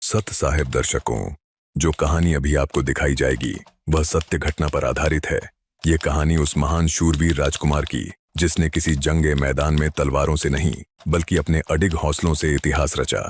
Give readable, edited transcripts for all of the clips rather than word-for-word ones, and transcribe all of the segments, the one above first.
सत साहिब दर्शकों, जो कहानी अभी आपको दिखाई जाएगी वह सत्य घटना पर आधारित है। ये कहानी उस महान शूरवीर राजकुमार की जिसने किसी जंगे मैदान में तलवारों से नहीं बल्कि अपने अडिग हौसलों से इतिहास रचा।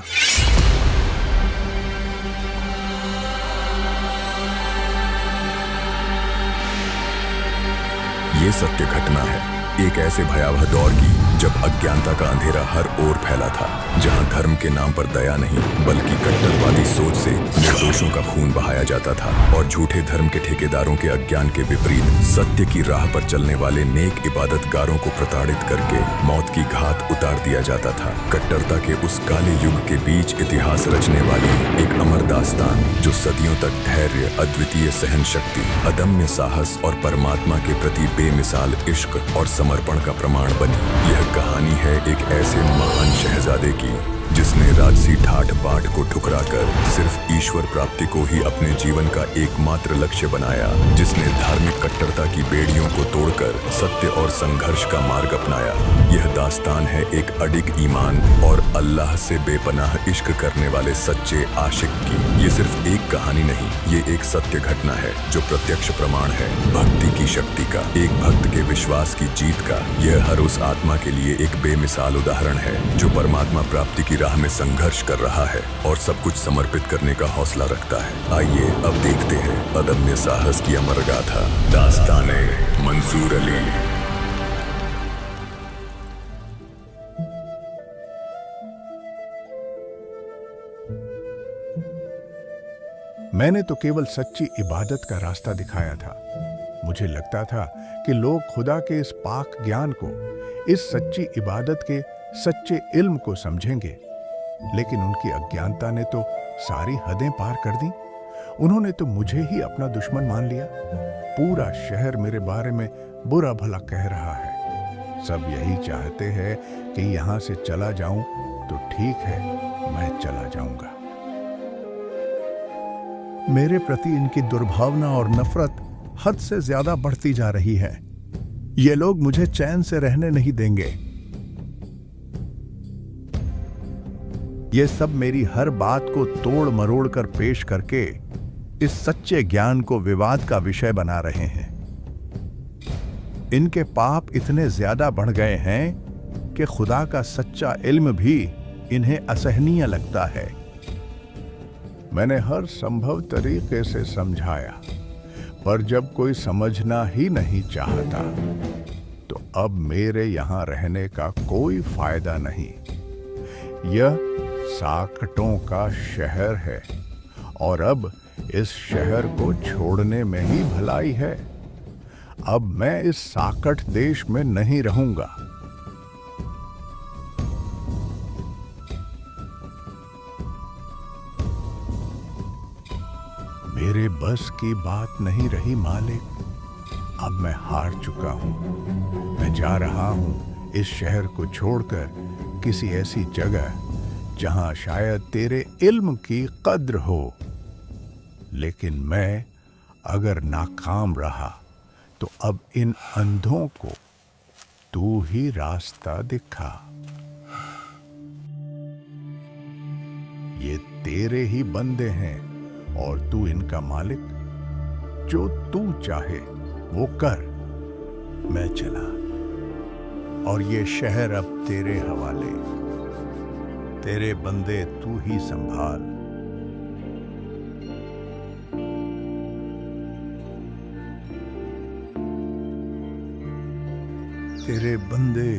ये सत्य घटना है एक ऐसे भयावह दौर की जब अज्ञानता का अंधेरा हर ओर फैला था, जहां धर्म के नाम पर दया नहीं बल्कि कट्टरवादी सोच से निर्दोषों का खून बहाया जाता था और झूठे धर्म के ठेकेदारों के अज्ञान के विपरीत सत्य की राह पर चलने वाले नेक इबादतगारों को प्रताड़ित करके मौत की घात उतार दिया जाता था। कट्टरता के उस काले युग के बीच इतिहास रचने वाली एक अमर दास्तान जो सदियों तक धैर्य, अद्वितीय सहन शक्ति, अदम्य साहस और परमात्मा के प्रति बेमिसाल इश्क और समर्पण का प्रमाण बनी। यह कहानी है एक ऐसे महान शहजादे की जिसने राजसी ठाठ बाट को ठुकराकर सिर्फ ईश्वर प्राप्ति को ही अपने जीवन का एकमात्र लक्ष्य बनाया, जिसने धार्मिक कट्टरता की बेड़ियों को तोड़कर सत्य और संघर्ष का मार्ग अपनाया। यह दास्तान है एक अडिग ईमान और अल्लाह से बेपनाह इश्क करने वाले सच्चे आशिक की। ये सिर्फ एक कहानी नहीं, ये एक सत्य घटना है जो प्रत्यक्ष प्रमाण है भक्ति की शक्ति का, एक भक्त के विश्वास की जीत का। यह हर उस आत्मा के लिए एक बेमिसाल उदाहरण है जो परमात्मा प्राप्ति की राह में संघर्ष कर रहा है और सब कुछ समर्पित करने का हौसला रखता है। आइए अब देखते हैं अदम्य साहस की अमर गाथा, दास्ताने मंसूर अली। मैंने तो केवल सच्ची इबादत का रास्ता दिखाया था। मुझे लगता था कि लोग खुदा के इस पाक ज्ञान को, इस सच्ची इबादत के सच्चे इल्म को समझेंगे, लेकिन उनकी अज्ञानता ने तो सारी हदें पार कर दी। उन्होंने तो मुझे ही अपना दुश्मन मान लिया। पूरा शहर मेरे बारे में बुरा भला कह रहा है। सब यही चाहते हैं कि यहाँ से चला जाऊं, तो ठीक है, मैं चला जाऊंगा। मेरे प्रति इनकी दुर्भावना और नफरत हद से ज्यादा बढ़ती जा रही है। ये लोग मुझे चैन से रहने नहीं देंगे। ये सब मेरी हर बात को तोड़ मरोड़ कर पेश करके इस सच्चे ज्ञान को विवाद का विषय बना रहे हैं। इनके पाप इतने ज्यादा बढ़ गए हैं कि खुदा का सच्चा इल्म भी इन्हें असहनीय लगता है। मैंने हर संभव तरीके से समझाया, पर जब कोई समझना ही नहीं चाहता तो अब मेरे यहां रहने का कोई फायदा नहीं। यह साकटों का शहर है और अब इस शहर को छोड़ने में ही भलाई है। अब मैं इस साकट देश में नहीं रहूंगा। मेरे बस की बात नहीं रही मालिक। अब मैं हार चुका हूं। मैं जा रहा हूं इस शहर को छोड़कर किसी ऐसी जगह जहां शायद तेरे इल्म की कद्र हो। लेकिन मैं अगर नाकाम रहा तो अब इन अंधों को तू ही रास्ता दिखा। ये तेरे ही बंदे हैं और तू इनका मालिक। जो तू चाहे वो कर। मैं चला और ये शहर अब तेरे हवाले। तेरे बंदे तू ही संभाल। तेरे बंदे,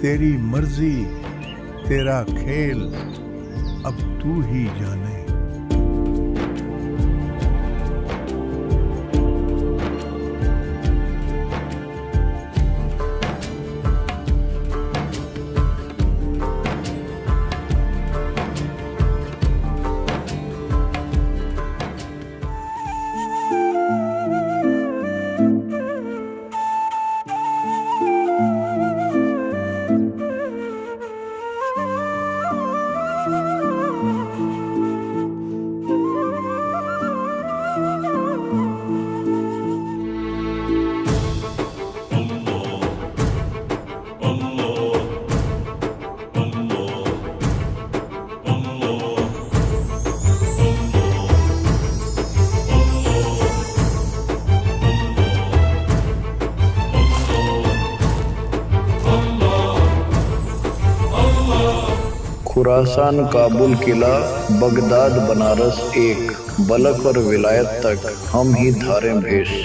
तेरी मर्जी, तेरा खेल, अब तू ही जाने। खुरासान, काबुल, किला, बगदाद, बनारस एक, बलक और विलायत तक हम ही धारें भेष।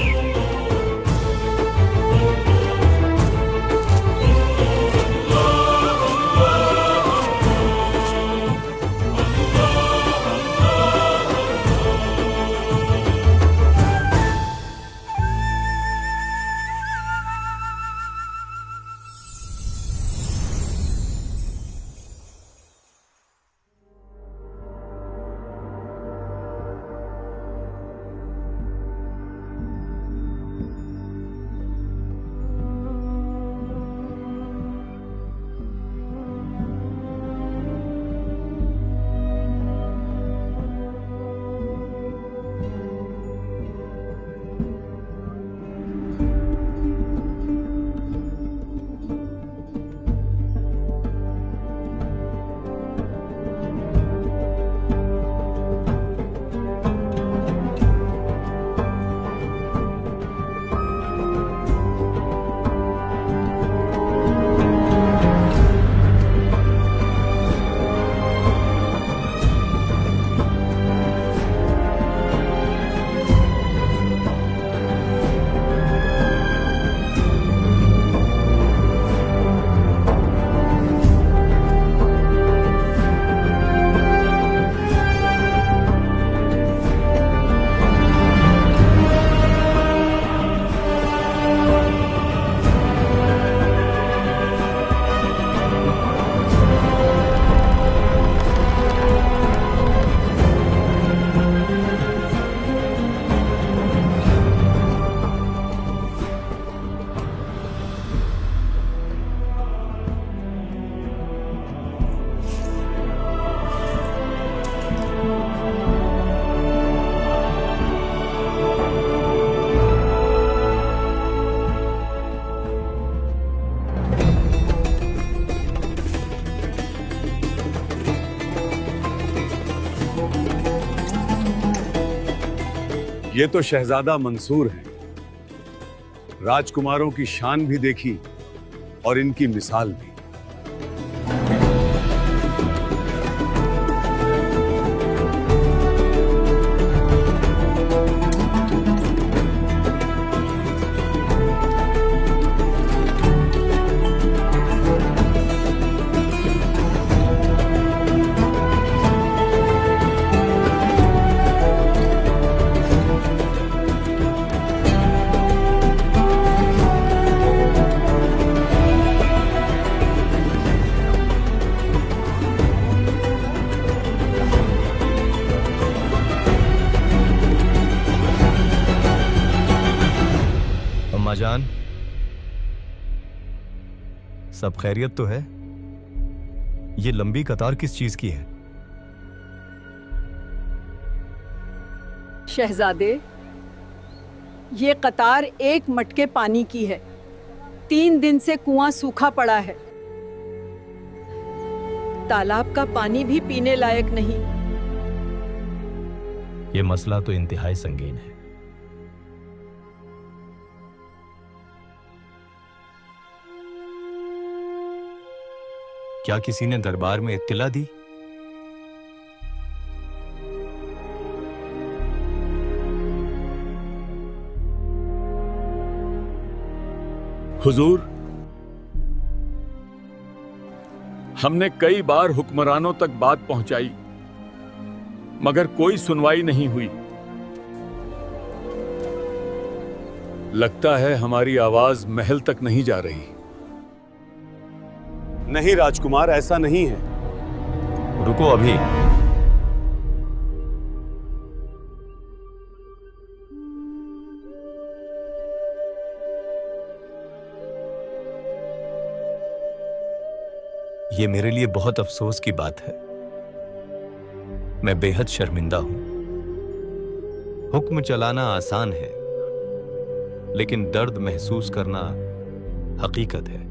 ये तो शहजादा मंसूर हैं। राजकुमारों की शान भी देखी और इनकी मिसाल भी। जान, सब खैरियत तो है? ये लंबी कतार किस चीज की है? शहजादे, ये कतार एक मटके पानी की है। 3 दिन से कुआं सूखा पड़ा है। तालाब का पानी भी पीने लायक नहीं। ये मसला तो इंतहाई संगीन है। क्या किसी ने दरबार में इत्तिला दी? हुजूर, हमने कई बार हुक्मरानों तक बात पहुंचाई, मगर कोई सुनवाई नहीं हुई। लगता है हमारी आवाज महल तक नहीं जा रही। नहीं राजकुमार, ऐसा नहीं है। रुको अभी। ये मेरे लिए बहुत अफसोस की बात है। मैं बेहद शर्मिंदा हूं। हुक्म चलाना आसान है, लेकिन दर्द महसूस करना हकीकत है।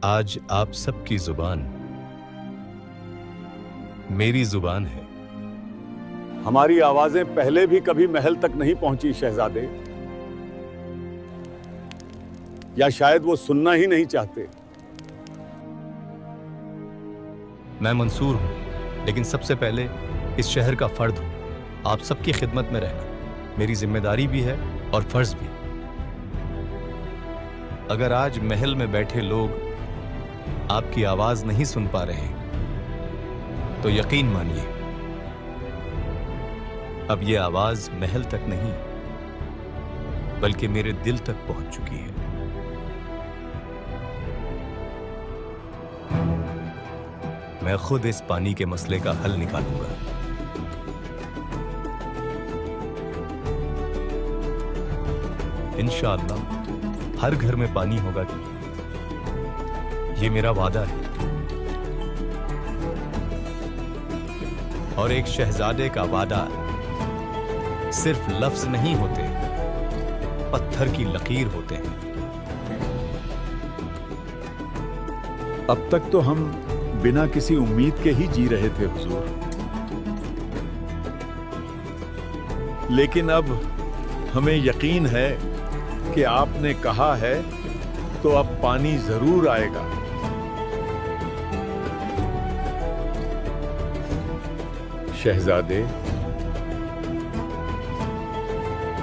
आज आप सबकी जुबान मेरी जुबान है। हमारी आवाजें पहले भी कभी महल तक नहीं पहुंची शहजादे, या शायद वो सुनना ही नहीं चाहते। मैं मंसूर हूं, लेकिन सबसे पहले इस शहर का फर्द हूं। आप सबकी खिदमत में रहना मेरी जिम्मेदारी भी है और फर्ज भी। अगर आज महल में बैठे लोग आपकी आवाज नहीं सुन पा रहे तो यकीन मानिए अब ये आवाज महल तक नहीं बल्कि मेरे दिल तक पहुंच चुकी है। मैं खुद इस पानी के मसले का हल निकालूंगा। इंशाअल्लाह हर घर में पानी होगा, ये मेरा वादा है। और एक शहजादे का वादा सिर्फ लफ्ज नहीं होते, पत्थर की लकीर होते हैं। अब तक तो हम बिना किसी उम्मीद के ही जी रहे थे हुजूर, लेकिन अब हमें यकीन है कि आपने कहा है तो अब पानी जरूर आएगा। शहजादे,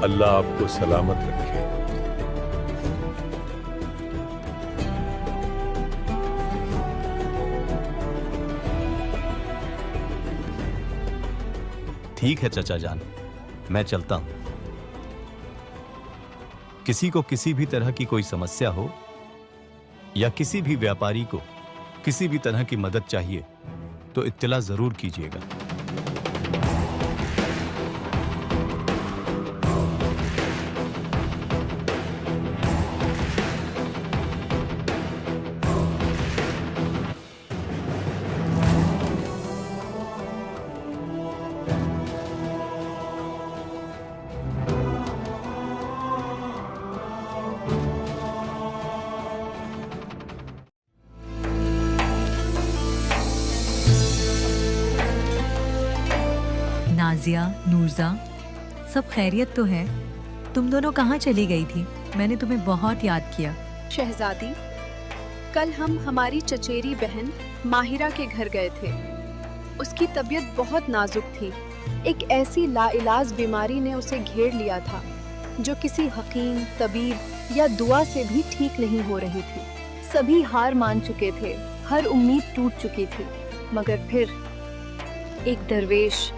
अल्लाह आपको सलामत रखे। ठीक है चचा जान, मैं चलता हूं। किसी को किसी भी तरह की कोई समस्या हो या किसी भी व्यापारी को किसी भी तरह की मदद चाहिए तो इत्तला जरूर कीजिएगा। नाजिया, नूरजा, सब खैरियत तो है? तुम दोनों कहाँ चली गई थी? मैंने तुम्हें बहुत याद किया। शहजादी, कल हम हमारी चचेरी बहन माहिरा के घर गए थे। उसकी तबीयत बहुत नाजुक थी। एक ऐसी लाइलाज बीमारी ने उसे घेर लिया था जो किसी हकीम, तबीब या दुआ से भी ठीक नहीं हो रही थी। सभी हार मान चुके थे, हर उम्मीद टूट चुकी थी, मगर फिर एक दरवेश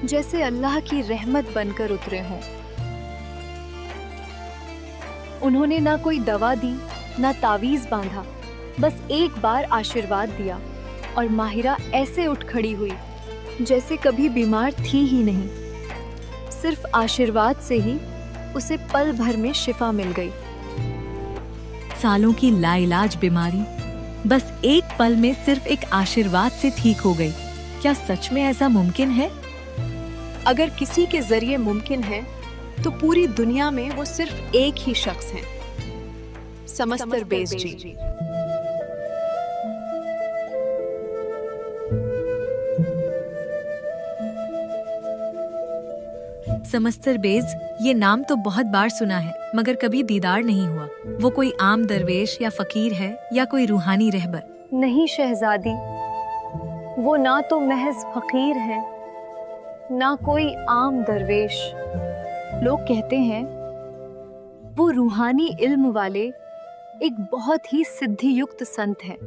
जैसे अल्लाह की रहमत बनकर उतरे हों। उन्होंने ना कोई दवा दी, ना तावीज बांधा, बस एक बार आशीर्वाद दिया और माहिरा ऐसे उठ खड़ी हुई जैसे कभी बीमार थी ही नहीं। सिर्फ आशीर्वाद से ही उसे पल भर में शिफा मिल गई। सालों की लाइलाज बीमारी बस एक पल में सिर्फ एक आशीर्वाद से ठीक हो गई। क्या सच में ऐसा मुमकिन है? अगर किसी के जरिए मुमकिन है तो पूरी दुनिया में वो सिर्फ एक ही शख्स हैं, समस्तर बेज जी। समस्तर बेज, ये नाम तो बहुत बार सुना है मगर कभी दीदार नहीं हुआ। वो कोई आम दरवेश या फकीर है या कोई रूहानी रहबर? नहीं शहजादी, वो ना तो महज फकीर है ना कोई आम दरवेश। लोग कहते हैं वो रूहानी इल्म वाले एक बहुत ही सिद्धि युक्त संत हैं।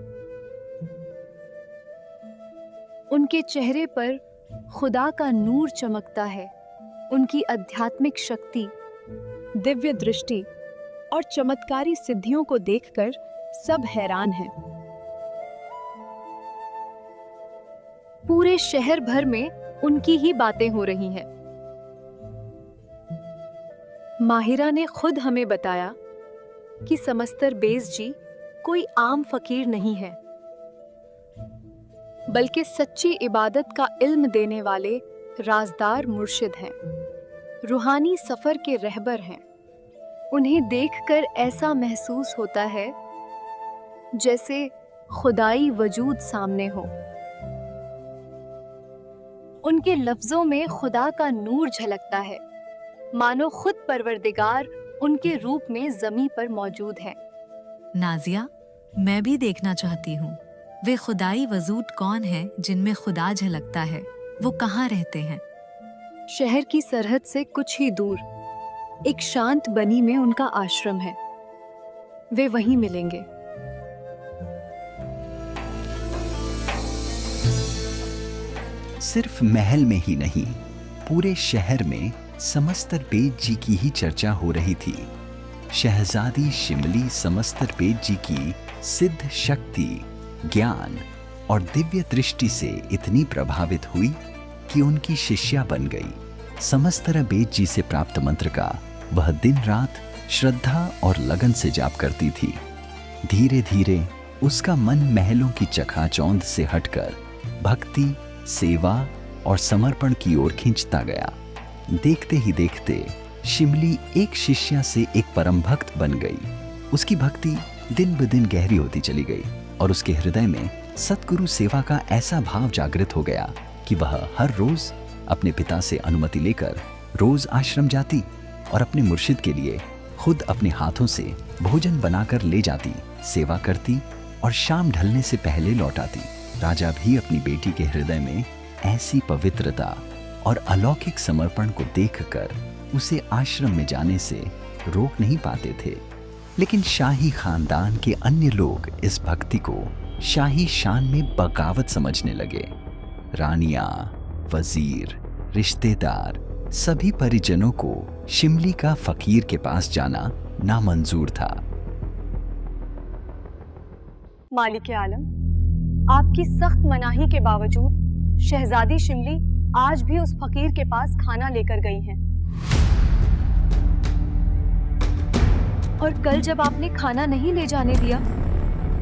उनके चेहरे पर खुदा का नूर चमकता है। उनकी आध्यात्मिक शक्ति, दिव्य दृष्टि और चमत्कारी सिद्धियों को देखकर सब हैरान हैं। पूरे शहर भर में उनकी ही बातें हो रही हैं। माहिरा ने खुद हमें बताया कि समस्तर बेज जी कोई आम फकीर नहीं है, बल्कि सच्ची इबादत का इल्म देने वाले राजदार मुर्शिद हैं, रूहानी सफर के रहबर हैं। उन्हें देखकर ऐसा महसूस होता है जैसे खुदाई वजूद सामने हो। उनके लफ्जों में खुदा का नूर झलकता है, मानो खुद परवरदिगार उनके रूप में जमीन पर मौजूद है। नाजिया, मैं भी देखना चाहती हूँ। वे खुदाई वजूद कौन हैं जिनमें खुदा झलकता है? वो कहाँ रहते हैं? शहर की सरहद से कुछ ही दूर एक शांत बनी में उनका आश्रम है। वे वहीं मिलेंगे। सिर्फ महल में ही नहीं, पूरे शहर में समस्तर बेद जी की ही चर्चा हो रही थी। शहजादी शिमली समस्तर बेद जी की सिद्ध शक्ति, ज्ञान और दिव्य दृष्टि से इतनी प्रभावित हुई कि उनकी शिष्या बन गई। समस्तर बेद जी से प्राप्त मंत्र का वह दिन रात श्रद्धा और लगन से जाप करती थी। धीरे धीरे उसका मन महलों की चकाचौंध से हटकर भक्ति, सेवा और समर्पण की ओर खींचता गया। देखते ही देखते शिमली एक शिष्या से एक परम भक्त बन गई। उसकी भक्ति दिन ब दिन गहरी होती चली गई और उसके हृदय में सतगुरु सेवा का ऐसा भाव जागृत हो गया कि वह हर रोज अपने पिता से अनुमति लेकर रोज आश्रम जाती और अपने मुर्शिद के लिए खुद अपने हाथों से भोजन बनाकर ले जाती, सेवा करती और शाम ढलने से पहले लौट आती। राजा भी अपनी बेटी के हृदय में ऐसी पवित्रता और अलौकिक समर्पण को देखकर उसे आश्रम में जाने से रोक नहीं पाते थे। लेकिन शाही खानदान के अन्य लोग इस भक्ति को शाही शान में बगावत समझने लगे। रानियां, वजीर, रिश्तेदार, सभी परिजनों को शिमली का फकीर के पास जाना नामंजूर था। मालिक आलम, आपकी सख्त मनाही के बावजूद शहजादी शिमली आज भी उस फकीर के पास खाना लेकर गई हैं। और कल जब आपने खाना नहीं ले जाने दिया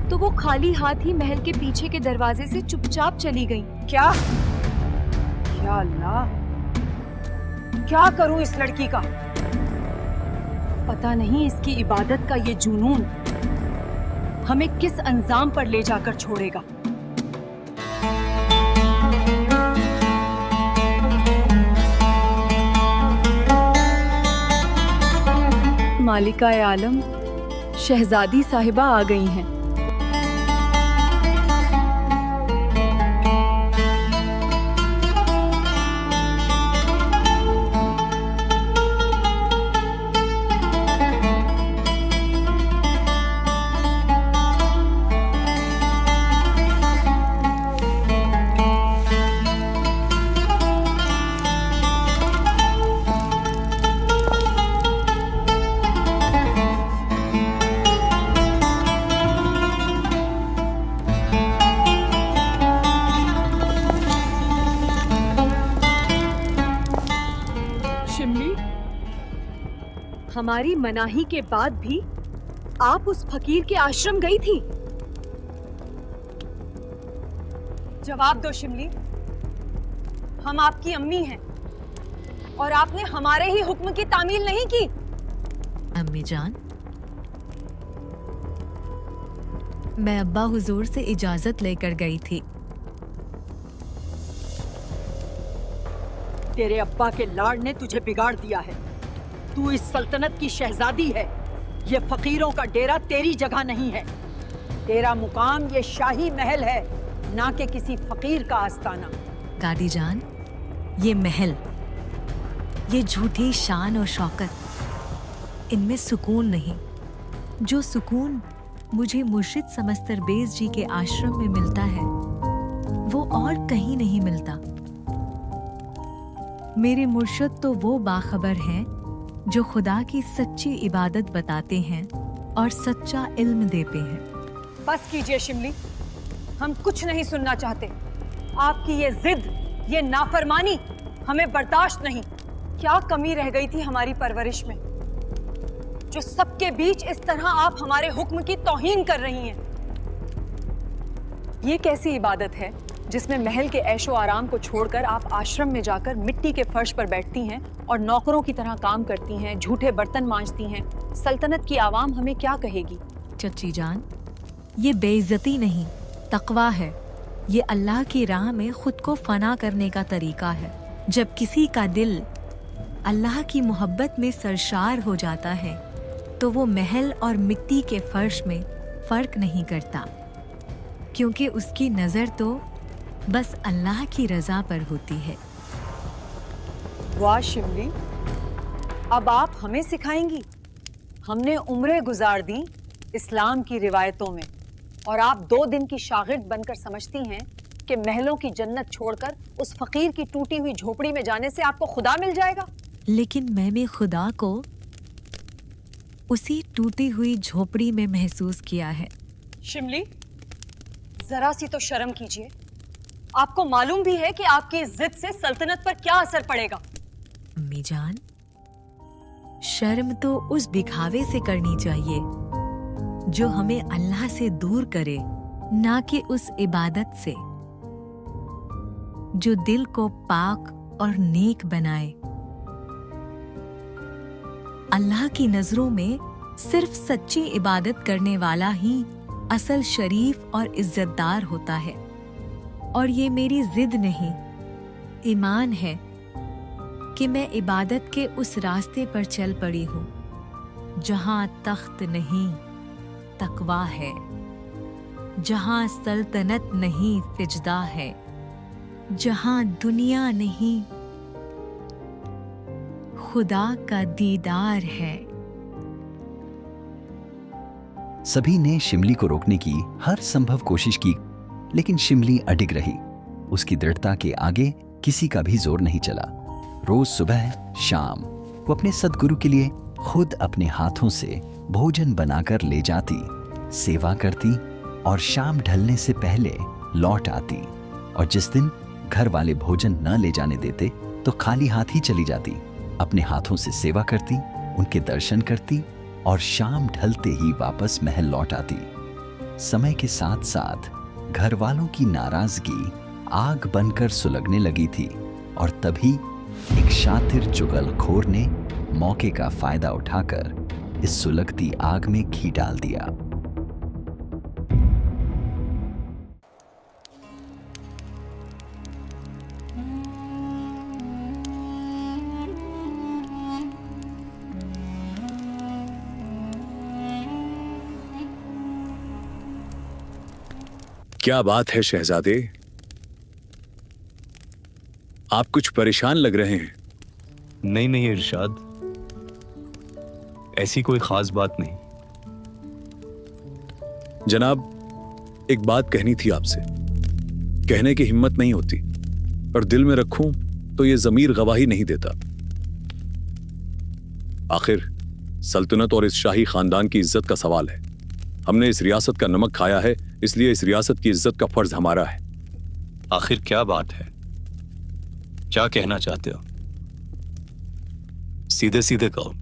तो वो खाली हाथ ही महल के पीछे के दरवाजे से चुपचाप चली गई। क्या? या अल्लाह, क्या करूं इस लड़की का? पता नहीं इसकी इबादत का ये जुनून हमें किस अंजाम पर ले जाकर छोड़ेगा। मालिका आलम, शहजादी साहिबा आ गई हैं। हमारी मनाही के बाद भी आप उस फकीर के आश्रम गई थी? जवाब दो शिमली, हम आपकी अम्मी हैं और आपने हमारे ही हुक्म की तामील नहीं की। अम्मी जान, मैं अब्बा हुजूर से इजाजत लेकर गई थी। तेरे अब्बा के लाड़ ने तुझे बिगाड़ दिया है। तू इस सल्तनत की शहजादी है। ये फकीरों का डेरा तेरी जगह नहीं है। तेरा मुकाम ये शाही महल है, ना कि किसी फकीर का आस्ताना। दादी जान, ये महल, ये झूठी शान और शौकत, इनमें सुकून नहीं। जो सुकून मुझे मुर्शिद समस्तर बेज जी के आश्रम में मिलता है वो और कहीं नहीं मिलता। मेरे मुर्शिद तो वो बाखबर हैं जो खुदा की सच्ची इबादत बताते हैं और सच्चा इल्म देते हैं। बस कीजिए शिमली, हम कुछ नहीं सुनना चाहते। आपकी ये जिद, ये नाफरमानी हमें बर्दाश्त नहीं। क्या कमी रह गई थी हमारी परवरिश में जो सबके बीच इस तरह आप हमारे हुक्म की तौहीन कर रही हैं? ये कैसी इबादत है जिसमें महल के ऐशो आराम को छोड़कर आप आश्रम में जाकर मिट्टी के फर्श पर बैठती हैं और नौकरों की तरह काम करती हैं, झूठे बर्तन मांजती हैं? सल्तनत की आवाम हमें क्या कहेगी? चच्ची जान, ये बेइज्जती नहीं, तकवा है। ये अल्लाह की राह में खुद को फना करने का तरीका है। जब किसी का दिल अल्लाह की मोहब्बत में सरशार हो जाता है तो वो महल और मिट्टी के फर्श में फर्क नहीं करता, क्योंकि उसकी नजर तो बस अल्लाह की रजा पर होती है। वाह शिमली, अब आप हमें सिखाएंगी? हमने उम्रें गुजार दी इस्लाम की रिवायतों में, और आप 2 दिन की शागिर्द बनकर समझती हैं कि महलों की जन्नत छोड़कर उस फकीर की टूटी हुई झोपड़ी में जाने से आपको खुदा मिल जाएगा। लेकिन मैंने खुदा को उसी टूटी हुई झोपड़ी में महसूस किया है। शिमली, जरा सी तो शर्म कीजिए। आपको मालूम भी है कि आपकी इस जिद से सल्तनत पर क्या असर पड़ेगा। अम्मी जान, शर्म तो उस दिखावे से करनी चाहिए जो हमें अल्लाह से दूर करे, ना कि उस इबादत से जो दिल को पाक और नेक बनाए। अल्लाह की नजरों में सिर्फ सच्ची इबादत करने वाला ही असल शरीफ और इज्जतदार होता है। और ये मेरी जिद नहीं, ईमान है कि मैं इबादत के उस रास्ते पर चल पड़ी हूँ जहाँ तख्त नहीं तकवा है, जहाँ सल्तनत नहीं सिजदा है, जहाँ दुनिया नहीं खुदा का दीदार है। सभी ने शिमली को रोकने की हर संभव कोशिश की, लेकिन शिमली अडिग रही। उसकी दृढ़ता के आगे किसी का भी जोर नहीं चला। रोज सुबह शाम वो अपने सद्गुरु के लिए खुद अपने हाथों से भोजन बनाकर ले जाती, सेवा करती और शाम ढलने से पहले लौट आती। और जिस दिन घर वाले भोजन न ले जाने देते तो खाली हाथ ही चली जाती। अपने हाथों से सेवा करती, उनके दर्शन करती और शाम ढलते ही वापस महल लौट आती। समय के साथ साथ घर वालों की नाराजगी आग बनकर सुलगने लगी थी, और तभी एक शातिर चुगलखोर ने मौके का फायदा उठाकर इस सुलगती आग में घी डाल दिया। क्या बात है शहजादे, आप कुछ परेशान लग रहे हैं। नहीं नहीं इरशाद, ऐसी कोई खास बात नहीं। जनाब, एक बात कहनी थी आपसे, कहने की हिम्मत नहीं होती, और दिल में रखूं तो ये ज़मीर गवाही नहीं देता। आखिर सल्तनत और इस शाही खानदान की इज्जत का सवाल है। हमने इस रियासत का नमक खाया है, इसलिए इस रियासत की इज्जत का फर्ज हमारा है। आखिर क्या बात है, क्या कहना चाहते हो? सीधे सीधे कहो।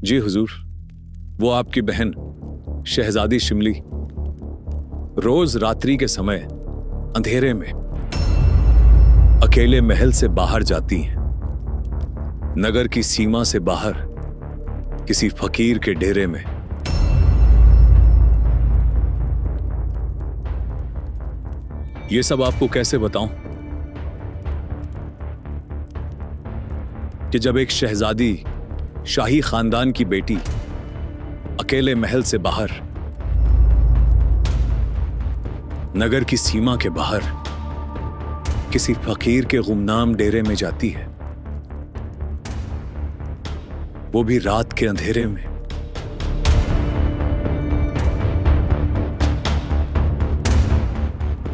जी हुजूर, वो आपकी बहन शहजादी शिमली रोज रात्रि के समय अंधेरे में अकेले महल से बाहर जाती हैं, नगर की सीमा से बाहर किसी फकीर के डेरे में। ये सब आपको कैसे बताऊं कि जब एक शहजादी, शाही खानदान की बेटी अकेले महल से बाहर नगर की सीमा के बाहर किसी फकीर के गुमनाम डेरे में जाती है, वो भी रात के अंधेरे में,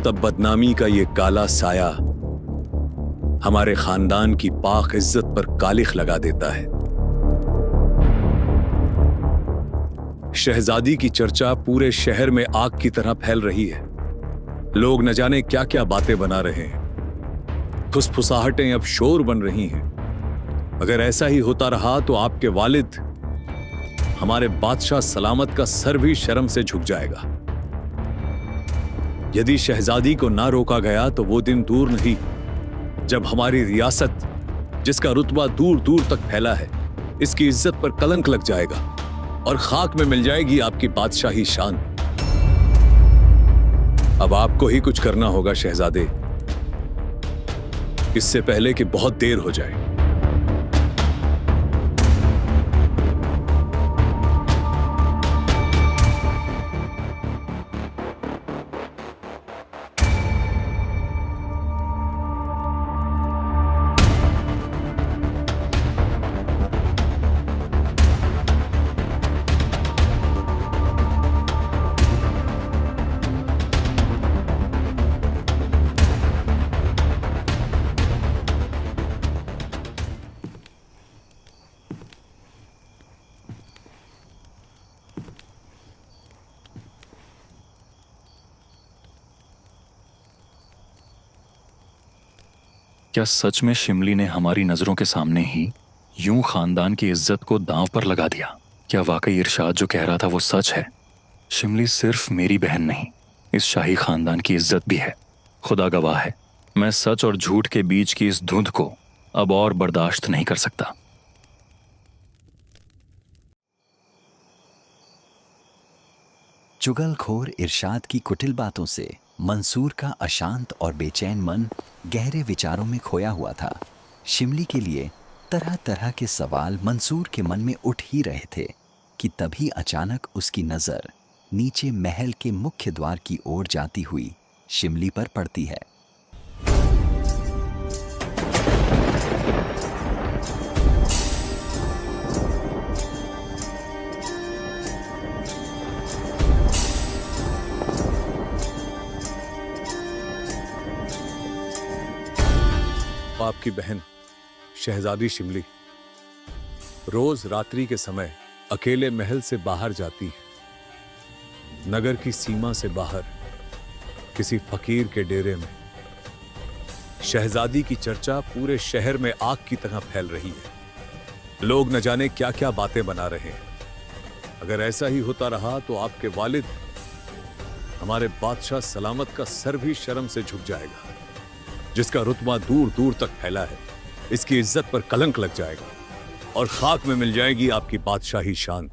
तब बदनामी का ये काला साया हमारे खानदान की पाक इज्जत पर कालिख लगा देता है। शहजादी की चर्चा पूरे शहर में आग की तरह फैल रही है। लोग न जाने क्या क्या बातें बना रहे हैं, फुसफुसाहटें अब शोर बन रही हैं। अगर ऐसा ही होता रहा तो आपके वालिद, हमारे बादशाह सलामत का सर भी शर्म से झुक जाएगा। यदि शहजादी को ना रोका गया तो वो दिन दूर नहीं जब हमारी रियासत, जिसका रुतबा दूर दूर तक फैला है, इसकी इज्जत पर कलंक लग जाएगा और खाक में मिल जाएगी आपकी बादशाही शान। अब आपको ही कुछ करना होगा शहजादे, इससे पहले कि बहुत देर हो जाए। क्या सच में शिमली ने हमारी नजरों के सामने ही यूं खानदान की इज्जत को दांव पर लगा दिया? क्या वाकई इरशाद जो कह रहा था वो सच है? शिमली सिर्फ मेरी बहन नहीं, इस शाही खानदान की इज्जत भी है। खुदा गवाह है, मैं सच और झूठ के बीच की इस धुंध को अब और बर्दाश्त नहीं कर सकता। चुगलखोर इरशाद की कुटिल बातों से मंसूर का अशांत और बेचैन मन गहरे विचारों में खोया हुआ था। शिमली के लिए तरह तरह के सवाल मंसूर के मन में उठ ही रहे थे कि तभी अचानक उसकी नज़र नीचे महल के मुख्य द्वार की ओर जाती हुई शिमली पर पड़ती है। आपकी बहन शहजादी शिमली रोज रात्रि के समय अकेले महल से बाहर जाती है। नगर की सीमा से बाहर किसी फकीर के डेरे में शहजादी की चर्चा पूरे शहर में आग की तरह फैल रही है। लोग न जाने क्या क्या बातें बना रहे हैं। अगर ऐसा ही होता रहा तो आपके वालिद, हमारे बादशाह सलामत का सर भी शर्म से झुक जाएगा। जिसका रुतबा दूर दूर तक फैला है, इसकी इज्जत पर कलंक लग जाएगा और खाक में मिल जाएगी आपकी बादशाही शान।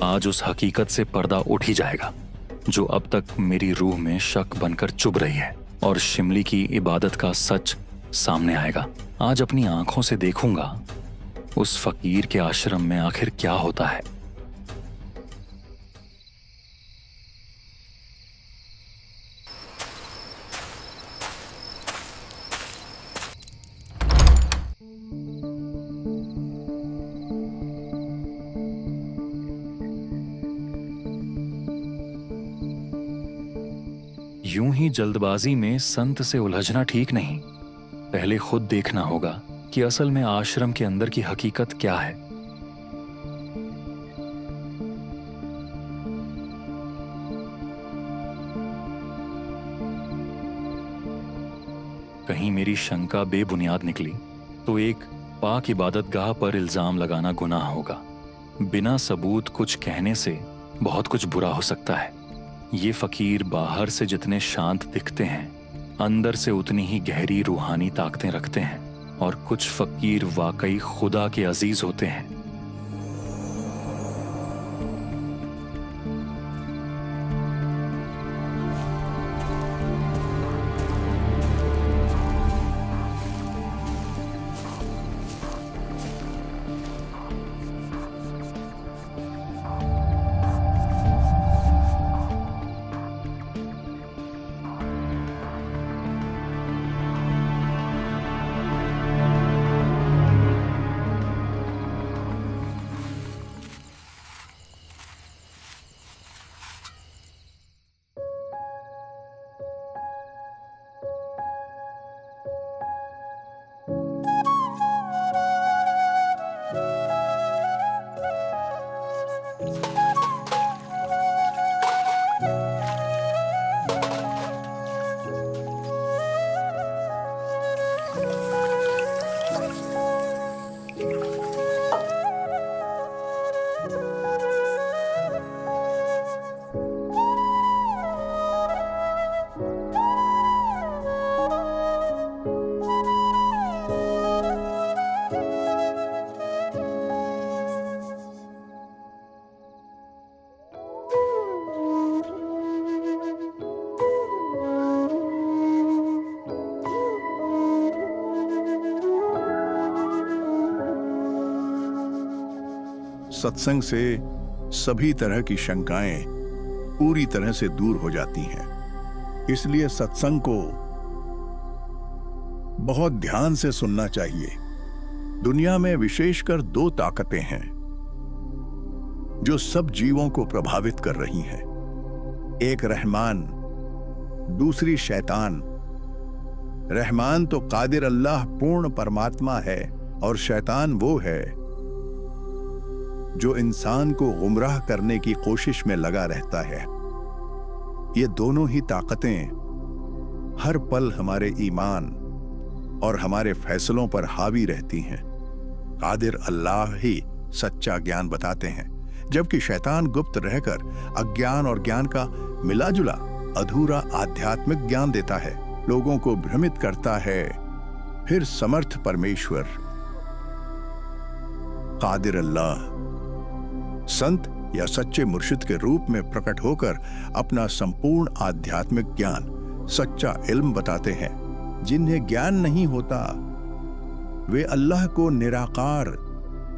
आज उस हकीकत से पर्दा उठ ही जाएगा जो अब तक मेरी रूह में शक बनकर चुभ रही है, और शिमली की इबादत का सच सामने आएगा। आज अपनी आंखों से देखूंगा उस फकीर के आश्रम में आखिर क्या होता है। यूं ही जल्दबाजी में संत से उलझना ठीक नहीं। पहले खुद देखना होगा कि असल में आश्रम के अंदर की हकीकत क्या है। कहीं मेरी शंका बेबुनियाद निकली तो एक पाक इबादतगाह पर इल्जाम लगाना गुनाह होगा। बिना सबूत कुछ कहने से बहुत कुछ बुरा हो सकता है। ये फकीर बाहर से जितने शांत दिखते हैं, अंदर से उतनी ही गहरी रूहानी ताकतें रखते हैं, और कुछ फकीर वाकई खुदा के अजीज होते हैं। सत्संग से सभी तरह की शंकाएं पूरी तरह से दूर हो जाती हैं। इसलिए सत्संग को बहुत ध्यान से सुनना चाहिए। दुनिया में विशेषकर 2 ताकतें हैं जो सब जीवों को प्रभावित कर रही हैं। एक रहमान, दूसरी शैतान। रहमान तो कादिर अल्लाह पूर्ण परमात्मा है और शैतान वो है जो इंसान को गुमराह करने की कोशिश में लगा रहता है। ये दोनों ही ताकतें हर पल हमारे ईमान और हमारे फैसलों पर हावी रहती हैं। कादिर अल्लाह ही सच्चा ज्ञान बताते हैं, जबकि शैतान गुप्त रहकर अज्ञान और ज्ञान का मिलाजुला अधूरा आध्यात्मिक ज्ञान देता है, लोगों को भ्रमित करता है। फिर समर्थ परमेश्वर कादिर अल्लाह संत या सच्चे मुर्शिद के रूप में प्रकट होकर अपना संपूर्ण आध्यात्मिक ज्ञान, सच्चा इल्म बताते हैं। जिन्हें ज्ञान नहीं होता वे अल्लाह को निराकार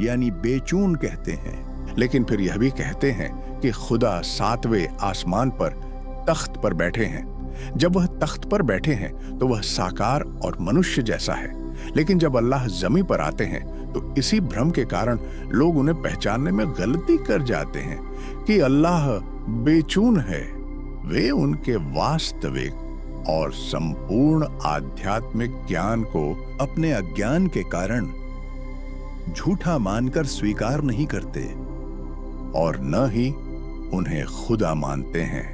यानी बेचून कहते हैं, लेकिन फिर यह भी कहते हैं कि खुदा 7वें आसमान पर तख्त पर बैठे हैं। जब वह तख्त पर बैठे हैं तो वह साकार और मनुष्य जैसा है, लेकिन जब अल्लाह जमीन पर आते हैं तो इसी भ्रम के कारण लोग उन्हें पहचानने में गलती कर जाते हैं कि अल्लाह बेचून है। वे उनके वास्तविक और संपूर्ण आध्यात्मिक ज्ञान को अपने अज्ञान के कारण झूठा मानकर स्वीकार नहीं करते और न ही उन्हें खुदा मानते हैं।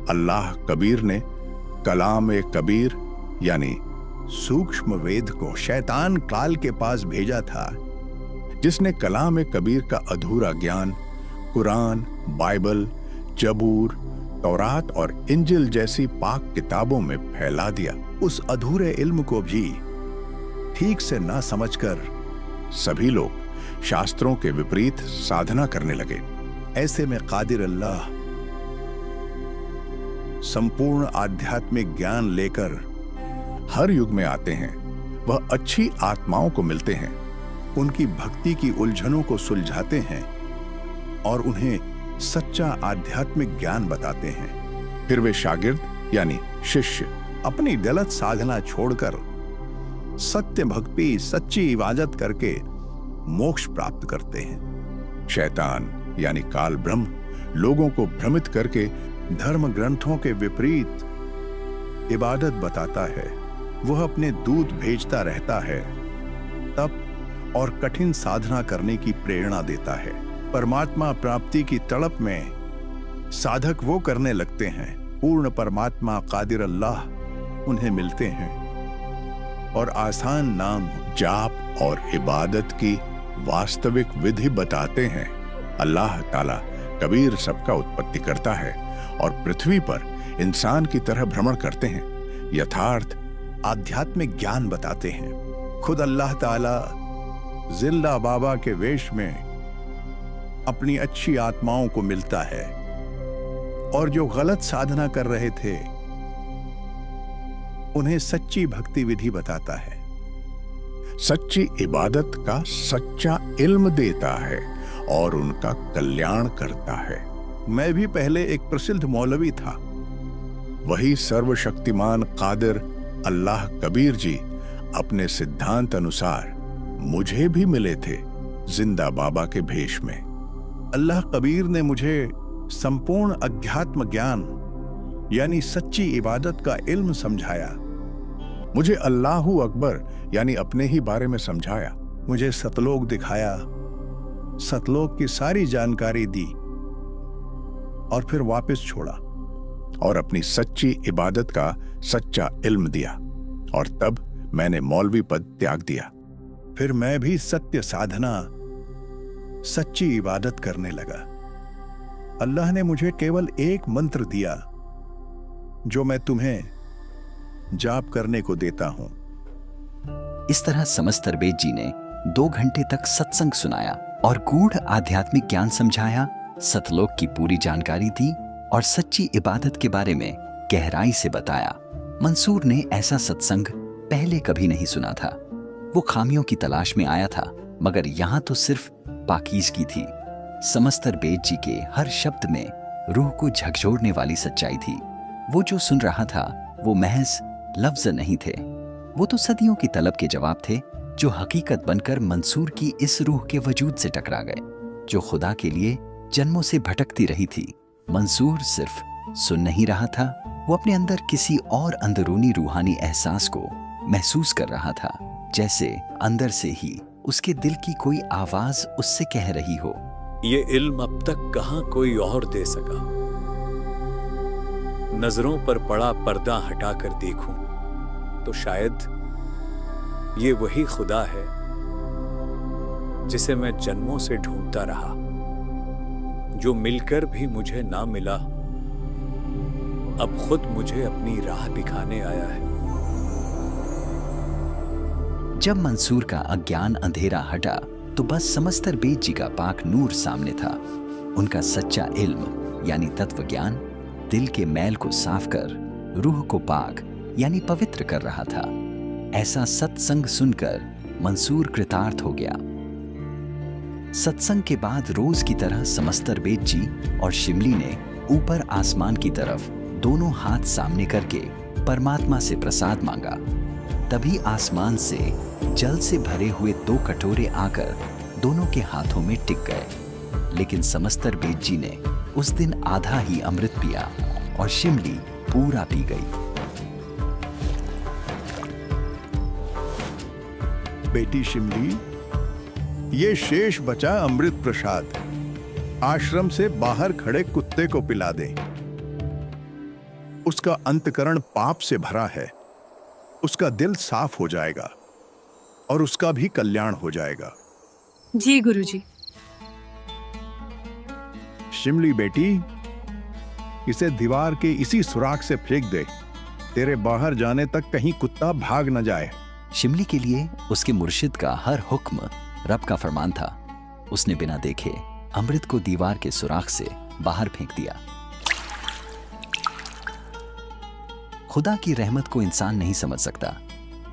अल्लाह कबीर ने कलाम कबीर यानी सूक्ष्म वेद को शैतान काल के पास भेजा था, जिसने कलाम कबीर का अधूरा ज्ञान कुरान, बाइबल, जबूर, तौरात और इंजिल जैसी पाक किताबों में फैला दिया। उस अधूरे इल्म को भी ठीक से ना समझकर सभी लोग शास्त्रों के विपरीत साधना करने लगे। ऐसे में कादिर अल्लाह संपूर्ण आध्यात्मिक ज्ञान लेकर हर युग में आते हैं। वह अच्छी आत्माओं को मिलते हैं, उनकी भक्ति की उलझनों को सुलझाते हैं और उन्हें सच्चा आध्यात्मिक ज्ञान बताते हैं। फिर वे शागिर्द यानी शिष्य अपनी गलत साधना छोड़कर सत्य भक्ति, सच्ची इबादत करके मोक्ष प्राप्त करते हैं। शैतान यानी काल ब्रह्म लोगों को भ्रमित करके धर्म ग्रंथों के विपरीत इबादत बताता है। वह अपने दूत भेजता रहता है, तप और कठिन साधना करने की प्रेरणा देता है। परमात्मा प्राप्ति की तड़प में साधक वो करने लगते हैं, पूर्ण परमात्मा कादिर अल्लाह उन्हें मिलते हैं और आसान नाम जाप और इबादत की वास्तविक विधि बताते हैं। अल्लाह ताला कबीर सबका उत्पत्ति करता है और पृथ्वी पर इंसान की तरह भ्रमण करते हैं, यथार्थ आध्यात्मिक ज्ञान बताते हैं। खुद अल्लाह ताला जिंदा बाबा के वेश में अपनी अच्छी आत्माओं को मिलता है और जो गलत साधना कर रहे थे उन्हें सच्ची भक्ति विधि बताता है, सच्ची इबादत का सच्चा इल्म देता है और उनका कल्याण करता है। मैं भी पहले एक प्रसिद्ध मौलवी था, वही सर्वशक्तिमान कादिर अल्लाह कबीर जी अपने सिद्धांत अनुसार मुझे भी मिले थे जिंदा बाबा के भेष में। अल्लाह कबीर ने मुझे संपूर्ण अध्यात्म ज्ञान यानी सच्ची इबादत का इल्म समझाया। मुझे अल्लाहु अकबर यानी अपने ही बारे में समझाया। मुझे सतलोक दिखाया, सतलोक की सारी जानकारी दी और फिर वापस छोड़ा और अपनी सच्ची इबादत का सच्चा इल्म दिया और तब मैंने मौलवी पद त्याग दिया। फिर मैं भी सत्य साधना, सच्ची इबादत करने लगा। अल्लाह ने मुझे केवल एक मंत्र दिया जो मैं तुम्हें जाप करने को देता हूं। इस तरह समस्तर बेद जी ने 2 घंटे तक सत्संग सुनाया और गूढ़ आध्यात्मिक ज्ञान समझाया, सतलोक की पूरी जानकारी दी और सच्ची इबादत के बारे में गहराई से बताया। मंसूर ने ऐसा सत्संग पहले कभी नहीं सुना था। वो खामियों की तलाश में आया था, मगर यहाँ तो सिर्फ पाकीज़गी थी। समस्तर बेद जी के हर शब्द में रूह को झकझोरने वाली सच्चाई थी। वो जो सुन रहा था वो महज लफ्ज नहीं थे, वो तो सदियों की तलब के जवाब थे जो हकीकत बनकर मंसूर की इस रूह के वजूद से टकरा गए, जो खुदा के लिए जन्मों से भटकती रही थी। मंसूर सिर्फ सुन नहीं रहा था, वो अपने अंदर किसी और अंदरूनी रूहानी एहसास को महसूस कर रहा था, जैसे अंदर से ही उसके दिल की कोई आवाज उससे कह रही हो, ये इल्म अब तक कहां कोई और दे सका। नजरों पर पड़ा पर्दा हटाकर देखूं तो शायद ये वही खुदा है जिसे मैं जन्मों से ढूंढता रहा, जो मिलकर भी मुझे ना मिला, अब खुद मुझे अपनी राह दिखाने आया है। जब मंसूर का अज्ञान अंधेरा हटा तो बस समस्तर बेद जी का पाक नूर सामने था। उनका सच्चा इल्म यानी तत्व ज्ञान दिल के मैल को साफ कर रूह को पाक यानी पवित्र कर रहा था। ऐसा सत्संग सुनकर मंसूर कृतार्थ हो गया। सत्संग के बाद रोज की तरह समस्तर बेद जी और शिमली ने ऊपर आसमान की तरफ दोनों हाथ सामने करके परमात्मा से प्रसाद मांगा। तभी आसमान से जल से भरे हुए 2 कटोरे आकर दोनों के हाथों में टिक गए। लेकिन समस्तर बेद जी ने उस दिन आधा ही अमृत पिया और शिमली पूरा पी गई। बेटी शिमली, ये शेष बचा अमृत प्रसाद आश्रम से बाहर खड़े कुत्ते को पिला दे। उसका अंतकरण पाप से भरा है, उसका दिल साफ हो जाएगा और उसका भी कल्याण हो जाएगा। जी गुरुजी। शिमली बेटी, इसे दीवार के इसी सुराख से फेंक दे, तेरे बाहर जाने तक कहीं कुत्ता भाग न जाए। शिमली के लिए उसके मुर्शिद का हर हुक्म रब का फरमान था। उसने बिना देखे अमृत को दीवार के सुराख से बाहर फेंक दिया। खुदा की रहमत को इंसान नहीं समझ सकता।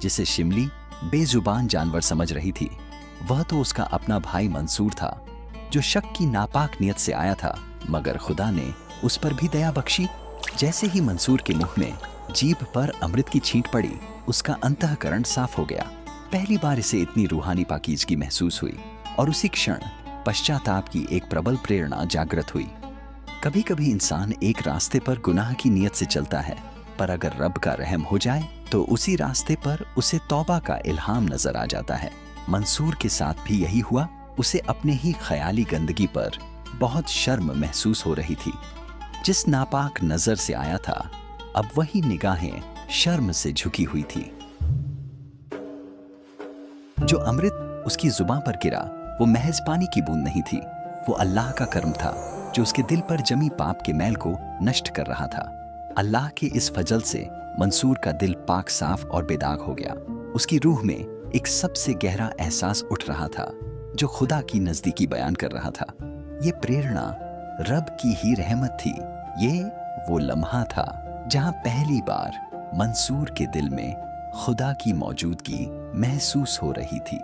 जिसे शिमली बेजुबान जानवर समझ रही थी, वह तो उसका अपना भाई मंसूर था, जो शक की नापाक नियत से आया था, मगर खुदा ने उस पर भी दया बख्शी। जैसे ही मंसूर के मुंह में जीभ पर अमृत की छींट पड़ी, उसका अंतःकरण साफ हो गया। पहली बार इसे इतनी रूहानी पाकीज़गी महसूस हुई और उसी क्षण पश्चाताप की एक प्रबल प्रेरणा जागृत हुई। कभी कभी इंसान एक रास्ते पर गुनाह की नियत से चलता है, पर अगर रब का रहम हो जाए तो उसी रास्ते पर उसे तौबा का इल्हाम नजर आ जाता है। मंसूर के साथ भी यही हुआ। उसे अपने ही ख्याली गंदगी पर बहुत शर्म महसूस हो रही थी। जिस नापाक नजर से आया था, अब वही निगाहें शर्म से झुकी हुई थी। जो अमृत उसकी जुबान पर गिरा वो महज पानी की बूंद नहीं थी, वो अल्लाह का कर्म था जो उसके दिल पर जमी पाप के मैल को नष्ट कर रहा था। अल्लाह के इस फजल से मंसूर का दिल पाक साफ और बेदाग हो गया। उसकी रूह में एक सबसे गहरा एहसास उठ रहा था जो खुदा की नजदीकी बयान कर रहा था। ये प्रेरणा रब की ही रहमत थी। ये वो लम्हा था जहां पहली बार मंसूर के दिल में खुदा की मौजूदगी महसूस हो रही थी।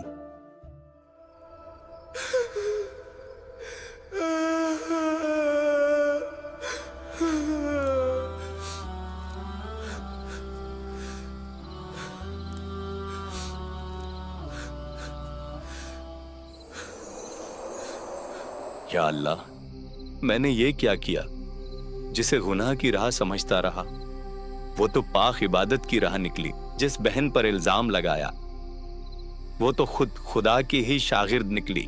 या अल्लाह, मैंने ये क्या किया जिसे गुनाह की राह समझता रहा। वो तो पाक इबादत की राह निकली। जिस बहन पर इल्जाम लगाया वो तो खुद खुदा की ही शागिर्द निकली।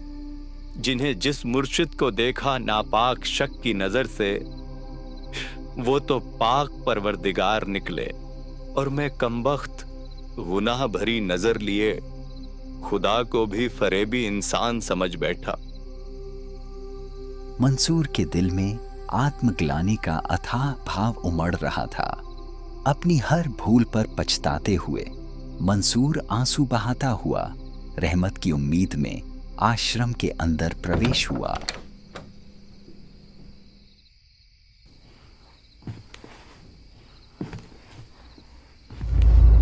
जिन्हें जिस मुर्शिद को देखा नापाक शक की नजर से, वो तो पाक परवरदिगार निकले। और मैं कमबख्त गुनाह भरी नजर लिए खुदा को भी फरेबी इंसान समझ बैठा। मंसूर के दिल में आत्मग्लानि का अथाह भाव उमड़ रहा था। अपनी हर भूल पर पछताते हुए मंसूर आंसू बहाता हुआ रहमत की उम्मीद में आश्रम के अंदर प्रवेश हुआ।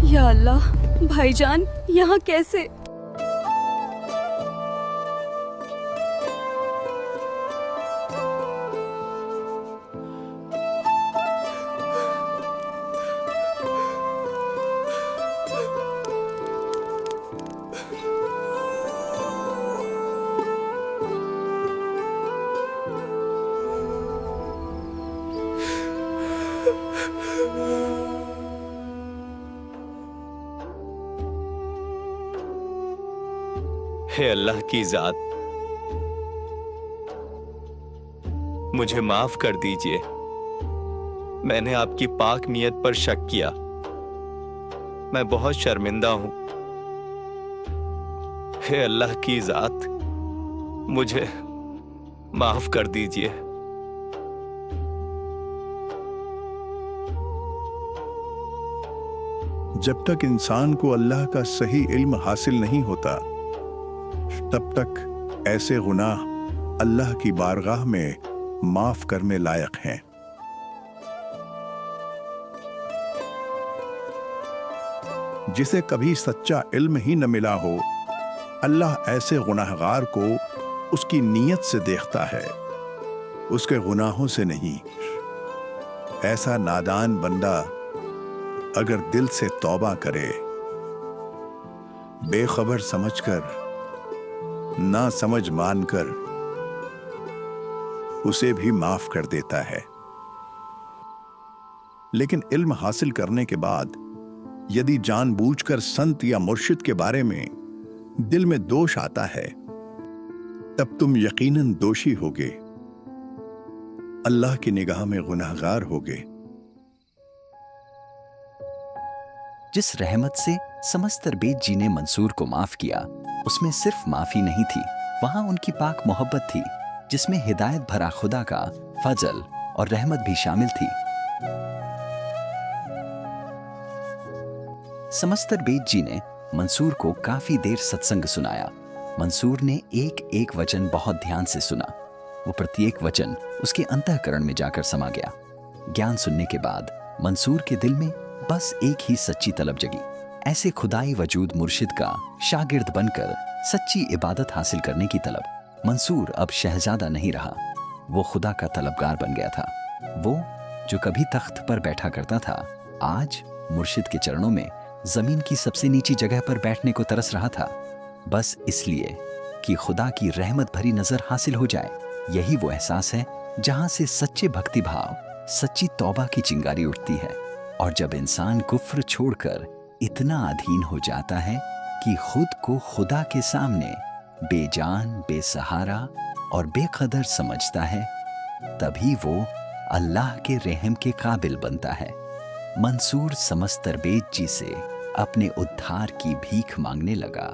या अल्लाह, भाईजान यहाँ कैसे? हे अल्लाह की जात, मुझे माफ कर दीजिए। मैंने आपकी पाक नियत पर शक किया। मैं बहुत शर्मिंदा हूं। हे अल्लाह की जात, मुझे माफ कर दीजिए। जब तक इंसान को अल्लाह का सही इल्म हासिल नहीं होता, तब तक ऐसे गुनाह अल्लाह की बारगाह में माफ करने लायक हैं। जिसे कभी सच्चा इल्म ही न मिला हो, अल्लाह ऐसे गुनाहगार को उसकी नीयत से देखता है, उसके गुनाहों से नहीं। ऐसा नादान बंदा अगर दिल से तौबा करे, बेखबर समझकर, ना समझ मानकर, उसे भी माफ कर देता है। लेकिन इल्म हासिल करने के बाद यदि जानबूझकर संत या मुर्शिद के बारे में दिल में दोष आता है, तब तुम यकीनन दोषी होगे, अल्लाह की निगाह में गुनाहगार होगे। जिस रहमत से समस्तर बेद जी ने मंसूर को माफ किया, उसमें सिर्फ माफी नहीं थी, वहां उनकी पाक मोहब्बत थी, जिसमें हिदायत भरा खुदा का फजल और रहमत भी शामिल थी। समस्तर बेद जी ने मंसूर को काफी देर सत्संग सुनाया। मंसूर ने एक एक वचन बहुत ध्यान से सुना। वो प्रत्येक वचन उसके अंतःकरण में जाकर समा गया। ज्ञान सुनने के बाद मंसूर के दिल में बस एक ही सच्ची तलब जगी, ऐसे खुदाई वजूद मुर्शिद का शागिर्द बनकर सच्ची इबादत हासिल करने की तलब। मंसूर अब शहजादा नहीं रहा, वो खुदा का तलबगार बन गया था। वो जो कभी तख्त पर बैठा करता था, आज मुर्शिद के चरणों में जमीन की सबसे नीची जगह पर बैठने को तरस रहा था, बस इसलिए कि खुदा की रहमत भरी नजर हासिल हो जाए। यही वो एहसास है जहां से सच्चे भक्ति भाव, सच्ची तौबा की चिंगारी उठती है। और जब इंसान कुफ्र छोड़कर इतना अधीन हो जाता है कि खुद को खुदा के सामने बेजान, बेसहारा और बेकदर समझता है, तभी वो अल्लाह के रहम के काबिल बनता है। मंसूर समस्तर बेद जी से अपने उद्धार की भीख मांगने लगा।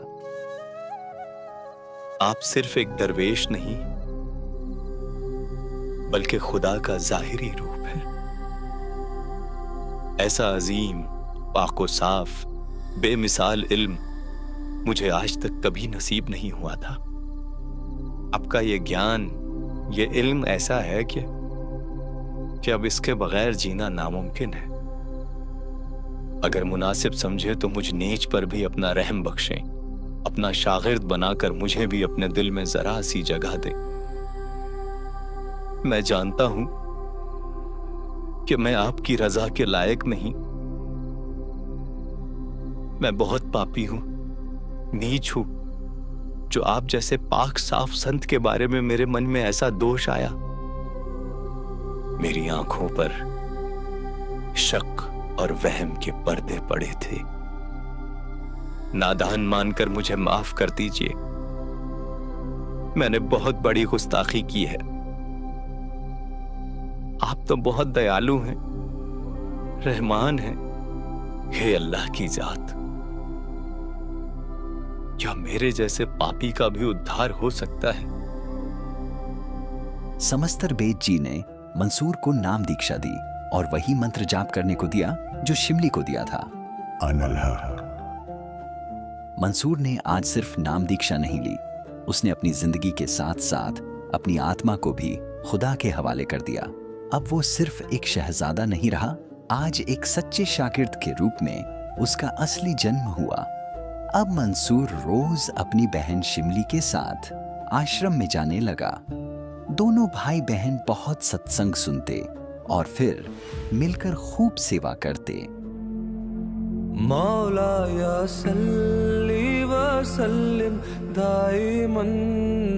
आप सिर्फ एक दरवेश नहीं, बल्कि खुदा का जाहिरी रूप है। ऐसा अजीम, पाको साफ, बेमिसाल इल्म मुझे आज तक कभी नसीब नहीं हुआ था। आपका ये ज्ञान, ये इल्म ऐसा है कि अब इसके बगैर जीना नामुमकिन है। अगर मुनासिब समझे तो मुझ नीच पर भी अपना रहम बख्शें, अपना शागिर्द बनाकर मुझे भी अपने दिल में जरा सी जगह दे। मैं जानता हूं कि मैं आपकी रजा के लायक नहीं। मैं बहुत पापी हूं, नीच हूं, जो आप जैसे पाक साफ संत के बारे में मेरे मन में ऐसा दोष आया। मेरी आंखों पर शक और वहम के पर्दे पड़े थे। नादान मानकर मुझे माफ कर दीजिए। मैंने बहुत बड़ी गुस्ताखी की है। आप तो बहुत दयालु हैं, रहमान हैं। हे अल्लाह की जात, क्या मेरे जैसे पापी का भी उद्धार हो सकता है? समस्तर बेद जी ने मंसूर को नाम दीक्षा दी और वही मंत्र जाप करने को दिया जो शिमली को दिया था। मंसूर ने आज सिर्फ नाम दीक्षा नहीं ली, उसने अपनी जिंदगी के साथ साथ अपनी आत्मा को भी खुदा के हवाले कर दिया। अब वो सिर्फ एक शहजादा नहीं रहा, आज एक सच्चे शागिर्द के रूप में उसका असली जन्म हुआ। अब मंसूर रोज अपनी बहन शिमली के साथ आश्रम में जाने लगा। दोनों भाई बहन बहुत सत्संग सुनते और फिर मिलकर खूब सेवा करते। मौला या सल्ली व सल्लिम दाइमन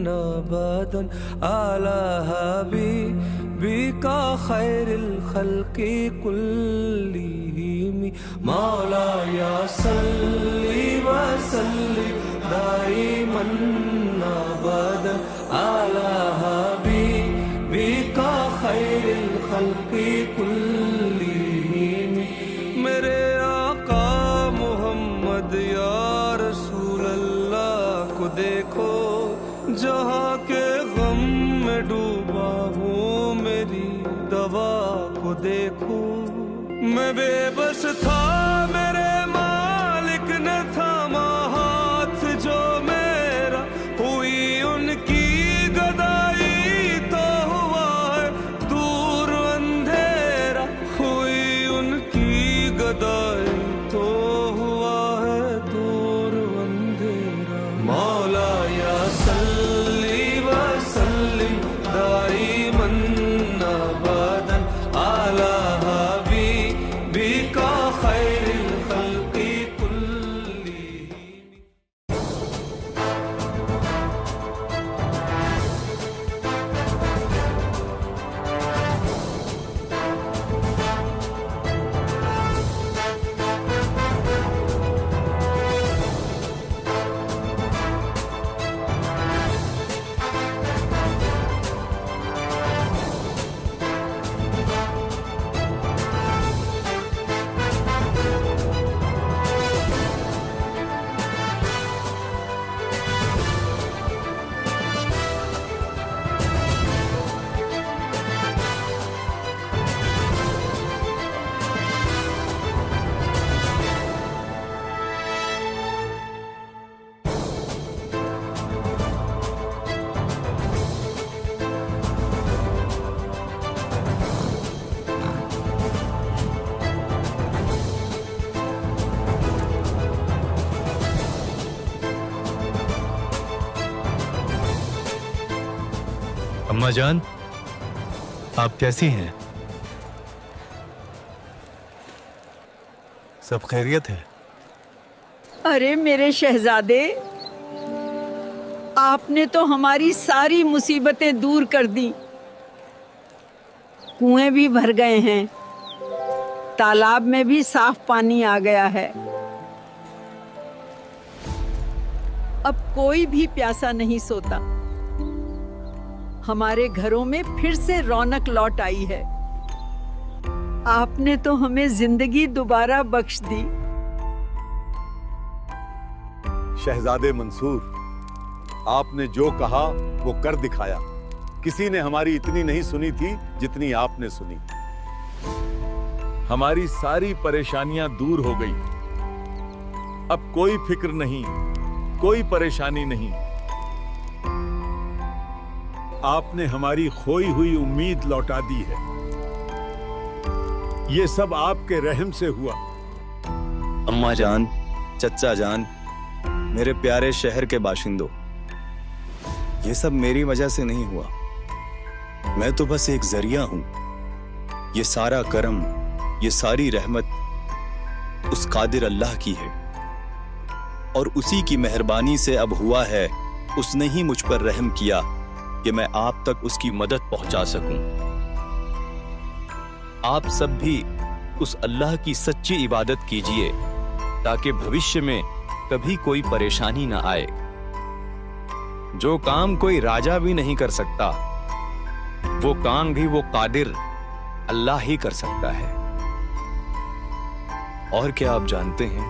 अबदन अला हबीबिका खैरिल खल्क़ि कुल्लिहिम। मौला या सल्ली व सल्लिम दाइमन मैं बेबस था, मेरे मालिक ने थामा हाथ जो मेरा, हुई उनकी गदाई तो हुआ है दूर अंधेरा, हुई उनकी गदाई तो हुआ है दूर अंधेरा। मौला या सल्ली व सल्लिम दाइमन अबदन अला हबीबिका खैरिल खल्क़ि कुल्लिहिम। अम्मा जान, आप कैसी हैं? सब खैरियत है? अरे मेरे शहजादे, आपने तो हमारी सारी मुसीबतें दूर कर दी। कुएं भी भर गए हैं, तालाब में भी साफ पानी आ गया है। अब कोई भी प्यासा नहीं सोता। हमारे घरों में फिर से रौनक लौट आई है। आपने तो हमें जिंदगी दोबारा बख्श दी। शहजादे मंसूर, आपने जो कहा वो कर दिखाया। किसी ने हमारी इतनी नहीं सुनी थी जितनी आपने सुनी। हमारी सारी परेशानियां दूर हो गई। अब कोई फिक्र नहीं, कोई परेशानी नहीं। आपने हमारी खोई हुई उम्मीद लौटा दी है। ये सब आपके रहम से हुआ। अम्मा जान, चच्चा जान, मेरे प्यारे शहर के बाशिंदों, ये सब मेरी वजह से नहीं हुआ। मैं तो बस एक जरिया हूं। ये सारा करम, ये सारी रहमत उस कादिर अल्लाह की है, और उसी की मेहरबानी से अब हुआ है। उसने ही मुझ पर रहम किया कि मैं आप तक उसकी मदद पहुंचा सकूं। आप सब भी उस अल्लाह की सच्ची इबादत कीजिए ताकि भविष्य में कभी कोई परेशानी ना आए। जो काम कोई राजा भी नहीं कर सकता, वो काम भी वो कादिर अल्लाह ही कर सकता है। और क्या आप जानते हैं,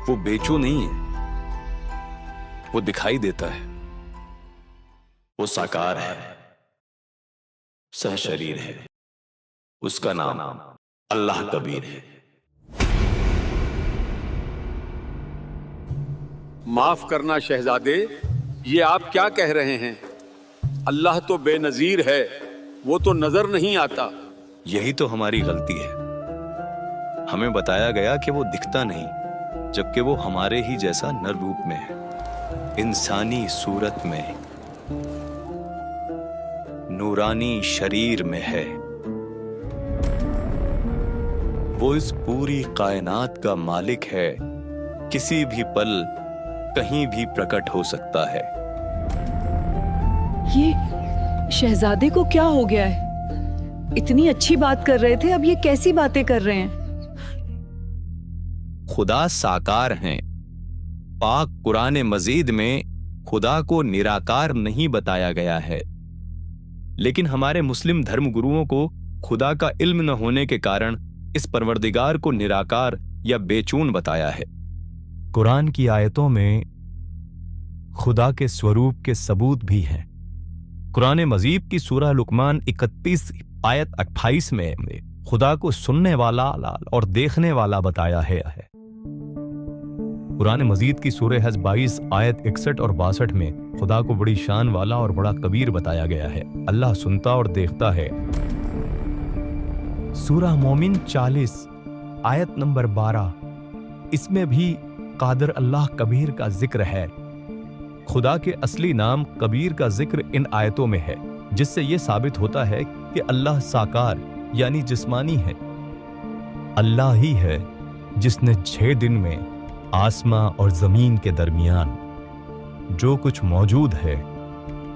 वो बेचू नहीं है, वो दिखाई देता है। वो साकार है, सहशरीर है। उसका नाम अल्लाह कबीर है। माफ करना शहजादे, ये आप क्या कह रहे हैं? अल्लाह तो बेनजीर है, वो तो नजर नहीं आता। यही तो हमारी गलती है। हमें बताया गया कि वो दिखता नहीं, जबकि वो हमारे ही जैसा नर रूप में है, इंसानी सूरत में, नूरानी शरीर में है। वो इस पूरी कायनात का मालिक है, किसी भी पल कहीं भी प्रकट हो सकता है। ये शहजादे को क्या हो गया है? इतनी अच्छी बात कर रहे थे, अब ये कैसी बातें कर रहे हैं? खुदा साकार हैं। पाक कुरान मजीद में खुदा को निराकार नहीं बताया गया है, लेकिन हमारे मुस्लिम धर्मगुरुओं को खुदा का इल्म न होने के कारण इस परवरदिगार को निराकार या बेचून बताया है। कुरान की आयतों में खुदा के स्वरूप के सबूत भी हैं। कुरान मजीद की सूरह लुकमान 31 आयत 28 में खुदा को सुनने वाला और देखने वाला बताया है। कुरान मजीद की सूरह हज 22 आयत 61 और 62 में खुदा को बड़ी शान वाला और बड़ा कबीर बताया गया है। अल्लाह सुनता और देखता है। सूरह मोमिन 40 आयत नंबर 12, इसमें भी कादिर अल्लाह कबीर का जिक्र है। खुदा के असली नाम कबीर का जिक्र इन आयतों में है, जिससे यह साबित होता है कि अल्लाह साकार यानी जिस्मानी है। अल्लाह ही है जिसने 6 दिन में आसमां और जमीन के दरमियान जो कुछ मौजूद है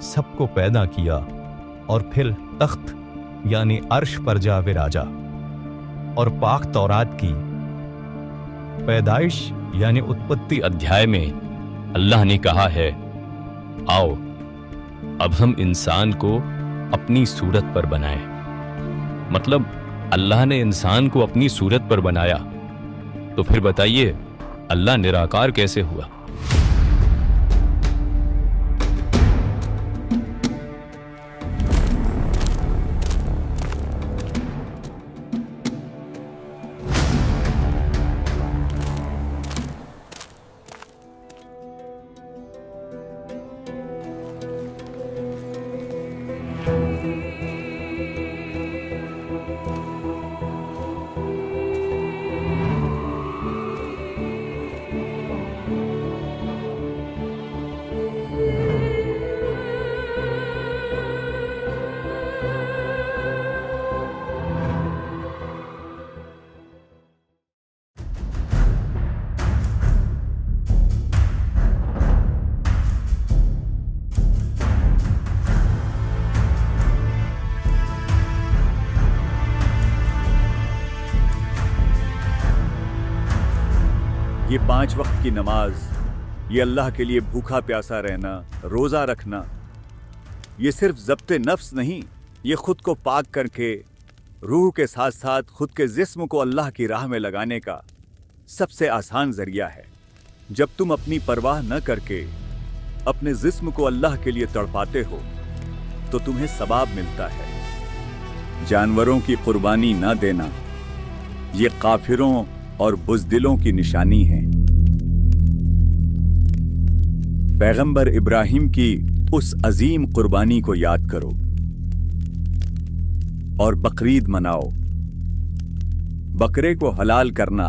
सबको पैदा किया और फिर तख्त यानी अर्श पर जा विराजा। और पाक तौरात की पैदाइश यानी उत्पत्ति अध्याय में अल्लाह ने कहा है, आओ अब हम इंसान को अपनी सूरत पर बनाएं। मतलब अल्लाह ने इंसान को अपनी सूरत पर बनाया। तो फिर बताइए अल्लाह निराकार कैसे हुआ? ये 5 वक्त की नमाज, ये अल्लाह के लिए भूखा प्यासा रहना, रोजा रखना, ये सिर्फ ज़ब्ते नफ्स नहीं, ये खुद को पाक करके रूह के साथ साथ खुद के जिस्म को अल्लाह की राह में लगाने का सबसे आसान जरिया है। जब तुम अपनी परवाह न करके अपने जिस्म को अल्लाह के लिए तड़पाते हो तो तुम्हें सवाब मिलता है। जानवरों की कुर्बानी न देना ये काफिरों और बुज़दिलों की निशानी है। पैगंबर इब्राहिम की उस अजीम कुर्बानी को याद करो और बकरीद मनाओ। बकरे को हलाल करना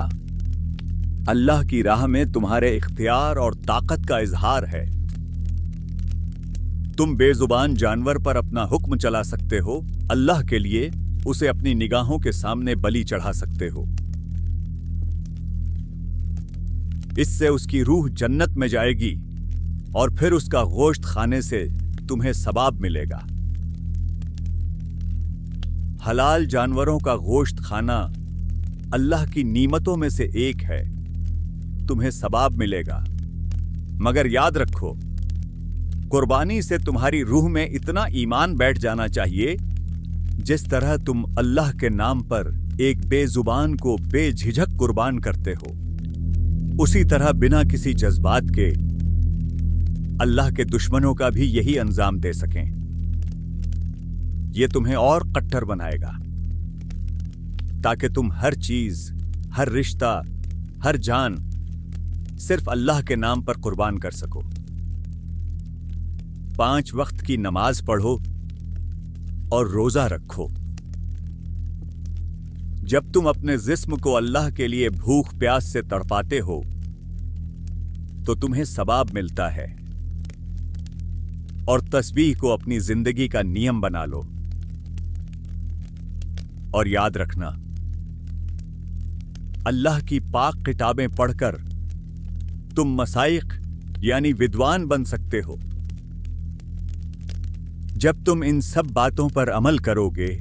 अल्लाह की राह में तुम्हारे इख्तियार और ताकत का इजहार है। तुम बेजुबान जानवर पर अपना हुक्म चला सकते हो, अल्लाह के लिए उसे अपनी निगाहों के सामने बलि चढ़ा सकते हो। इससे उसकी रूह जन्नत में जाएगी और फिर उसका गोश्त खाने से तुम्हें सवाब मिलेगा। हलाल जानवरों का गोश्त खाना अल्लाह की नीमतों में से एक है, तुम्हें सवाब मिलेगा। मगर याद रखो, कुर्बानी से तुम्हारी रूह में इतना ईमान बैठ जाना चाहिए जिस तरह तुम अल्लाह के नाम पर एक बेजुबान को बेझिझक कुर्बान करते हो, उसी तरह बिना किसी जज्बात के अल्लाह के दुश्मनों का भी यही अंजाम दे सकें। यह तुम्हें और कट्टर बनाएगा ताकि तुम हर चीज, हर रिश्ता, हर जान सिर्फ अल्लाह के नाम पर कुर्बान कर सको। 5 वक्त की नमाज पढ़ो और रोजा रखो। जब तुम अपने जिस्म को अल्लाह के लिए भूख प्यास से तड़पाते हो तो तुम्हें सवाब मिलता है। और तस्बीह को अपनी जिंदगी का नियम बना लो। और याद रखना, अल्लाह की पाक किताबें पढ़कर तुम मसाइक यानी विद्वान बन सकते हो। जब तुम इन सब बातों पर अमल करोगे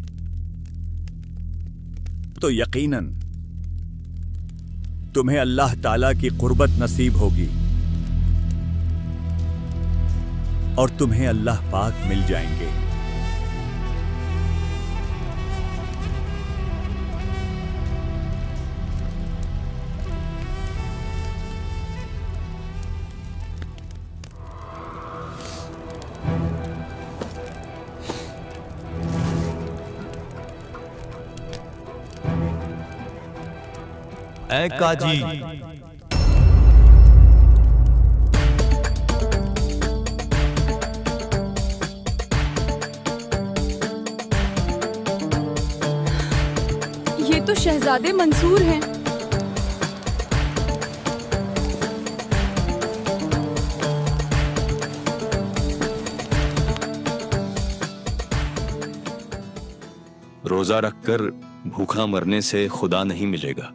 तो यकीनन तुम्हें अल्लाह ताला की कुर्बत नसीब होगी और तुम्हें अल्लाह पाक मिल जाएंगे। ऐ काजी, ये तो शहजादे मंसूर हैं। रोजा रखकर भूखा मरने से खुदा नहीं मिलेगा।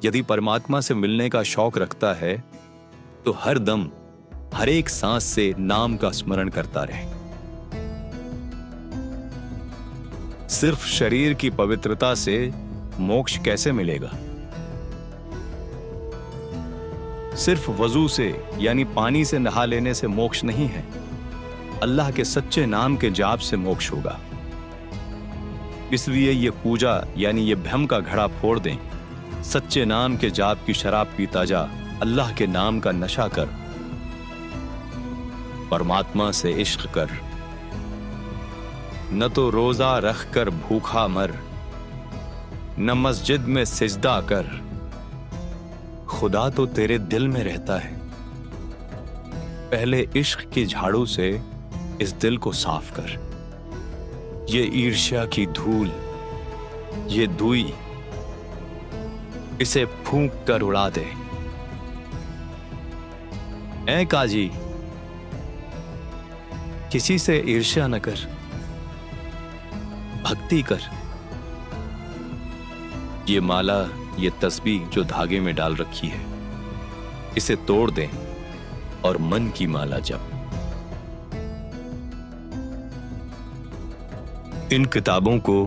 यदि परमात्मा से मिलने का शौक रखता है तो हर दम, हर एक सांस से नाम का स्मरण करता रहे। सिर्फ शरीर की पवित्रता से मोक्ष कैसे मिलेगा? सिर्फ वजू से यानी पानी से नहा लेने से मोक्ष नहीं है। अल्लाह के सच्चे नाम के जाप से मोक्ष होगा। इसलिए ये पूजा यानी ये भ्रम का घड़ा फोड़ दें। सच्चे नाम के जाप की शराब पीता जा, अल्लाह के नाम का नशा कर, परमात्मा से इश्क कर। न तो रोजा रख कर भूखा मर, न मस्जिद में सिजदा कर। खुदा तो तेरे दिल में रहता है। पहले इश्क की झाड़ू से इस दिल को साफ कर। ये ईर्ष्या की धूल, ये दुई, इसे फूंक कर उड़ा दे। ऐ काजी, किसी से ईर्ष्या न कर, भक्ति कर। ये माला, ये तस्बीह जो धागे में डाल रखी है, इसे तोड़ दें और मन की माला जप। इन किताबों को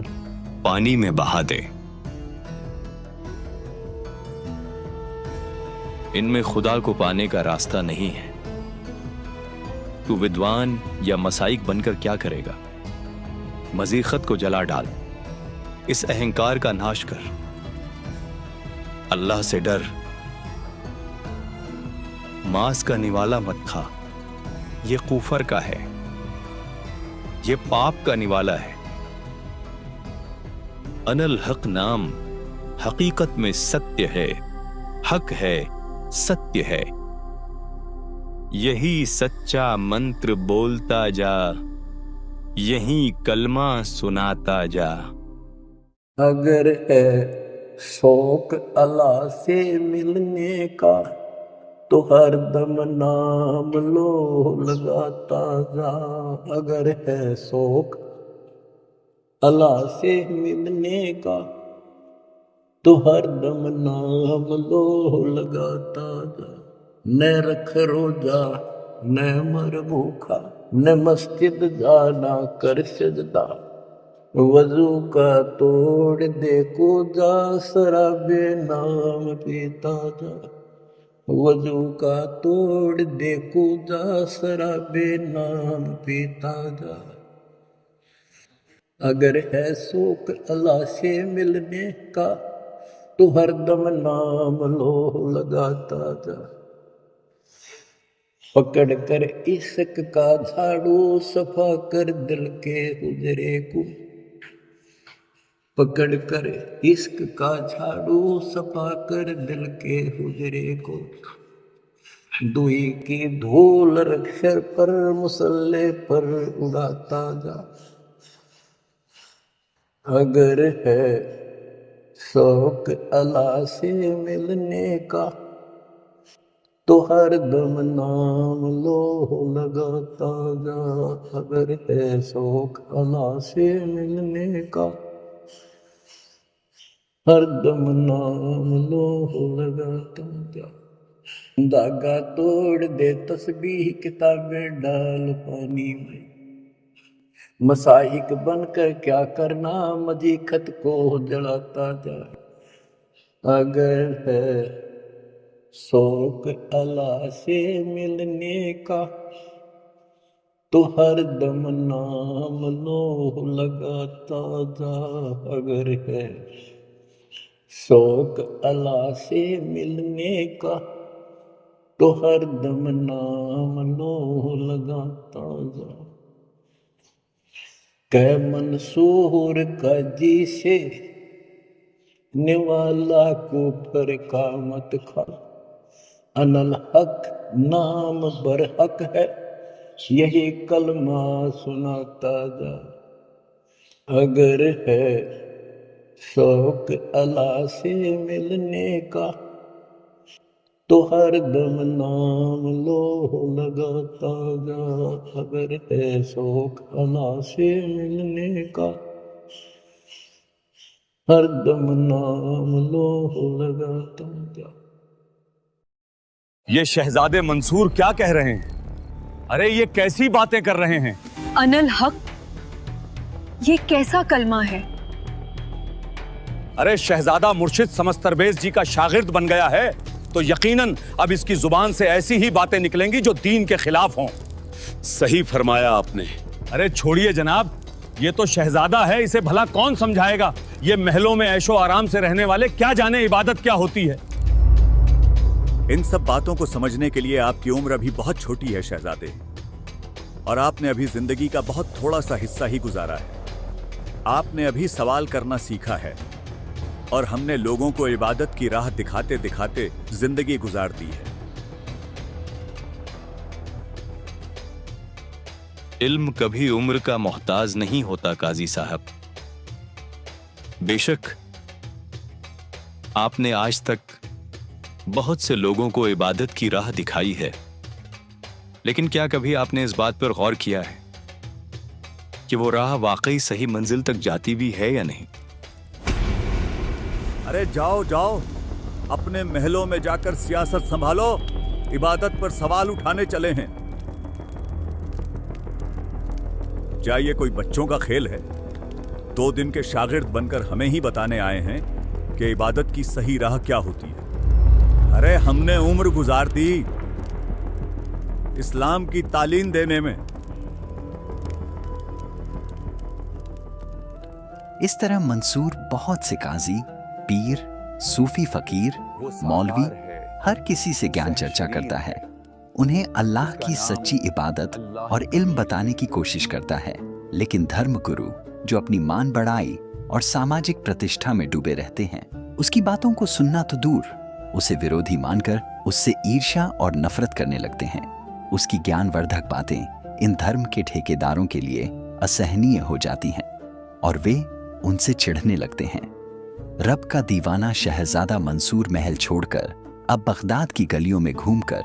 पानी में बहा दे। इनमें खुदा को पाने का रास्ता नहीं है। तू विद्वान या मसाइक बनकर क्या करेगा? मजीखत को जला डाल, इस अहंकार का नाश कर। अल्लाह से डर। मांस का निवाला मत खा, ये कुफर का है, ये पाप का निवाला है। अनल हक नाम हकीकत में सत्य है, हक है, सत्य है। यही सच्चा मंत्र बोलता जा, यही कलमा सुनाता जा। अगर है शौक अल्लाह से मिलने का तो हर दम नाम लो लगाता जा। अगर है शौक अल्लाह से मिलने का तो हर दम नाम लो लगाता जा। न रख रोजा न मर भूखा, न मस्जिद जाना कर सजदा। वजू का तोड़ दे को जा, शराबे नाम पीता जा। वजू का तोड़ दे को जा, शराबे नाम पीता जा। अगर है शौक अल्लाह से मिलने का तो हर दम नाम लो लगाता जा। पकड़ कर इश्क का झाड़ू सफा कर दिल के हुजरे को। पकड़ कर इश्क का झाड़ू सफा कर दिल के हुजरे को। दुई की धूल रख सर पर मुसल्ले पर उड़ाता जा। अगर है शौक अल्लाह से मिलने का तो हर दम नाम लो लगाता जा। अगर है शौक अल्लाह से मिलने का हर दम नाम लो लगाता जा। धागा तोड़ दे तस्बीह किताबें डाल पानी में। मसाइक बनकर क्या करना मजीखत को जलाता जा। अगर है शौक अल्लाह से मिलने का तो हर दम नाम लो लगाता जा। अगर है शौक अल्लाह से मिलने का तो हर दम नाम लो लगाता जा। कै मंसूर काजी से निवाला को पर का मत खा, अनल हक नाम बरहक है, यही कलमा सुनाता जा। अगर है शौक अला से मिलने का, तो हर दम नाम लो लगाता जा। अगर है शौक अला से मिलने का, हर दम नाम लो लगाता जा। ये शहजादे मंसूर क्या कह रहे हैं? अरे ये कैसी बातें कर रहे हैं? अनल हक, ये कैसा कलमा है? अरे शहजादा मुर्शिद समस्तरबेज जी का शागिर्द बन गया है तो यकीनन अब इसकी जुबान से ऐसी ही बातें निकलेंगी जो दीन के खिलाफ हों। सही फरमाया आपने। अरे छोड़िए जनाब, ये तो शहजादा है, इसे भला कौन समझाएगा? ये महलों में ऐशो आराम से रहने वाले क्या जाने इबादत क्या होती है। इन सब बातों को समझने के लिए आपकी उम्र अभी बहुत छोटी है शहजादे, और आपने अभी जिंदगी का बहुत थोड़ा सा हिस्सा ही गुजारा है। आपने अभी सवाल करना सीखा है और हमने लोगों को इबादत की राह दिखाते दिखाते जिंदगी गुजार दी है। इल्म कभी उम्र का मोहताज नहीं होता काजी साहब। बेशक आपने आज तक बहुत से लोगों को इबादत की राह दिखाई है, लेकिन क्या कभी आपने इस बात पर गौर किया है कि वो राह वाकई सही मंजिल तक जाती भी है या नहीं? अरे जाओ जाओ, अपने महलों में जाकर सियासत संभालो, इबादत पर सवाल उठाने चले हैं। क्या ये कोई बच्चों का खेल है? 2 दिन के शागिर्द बनकर हमें ही बताने आए हैं कि इबादत की सही राह क्या होती है। अरे हमने उम्र गुजार दी इस्लाम की तालीम देने में। इस तरह मंसूर बहुत से काजी, पीर, सूफी फकीर, मौलवी, हर किसी से ज्ञान चर्चा करता है। उन्हें अल्लाह की सच्ची इबादत और इल्म बताने की कोशिश करता है, लेकिन धर्म गुरु जो अपनी मान बढ़ाई और सामाजिक प्रतिष्ठा में डूबे रहते हैं, उसकी बातों को सुनना तो दूर, उसे विरोधी मानकर उससे ईर्ष्या और नफरत करने लगते हैं। उसकी ज्ञानवर्धक बातें इन धर्म के ठेकेदारों के लिए असहनीय हो जाती हैं और वे उनसे चिढ़ने लगते हैं। रब का दीवाना शहजादा मंसूर महल छोड़कर अब बगदाद की गलियों में घूमकर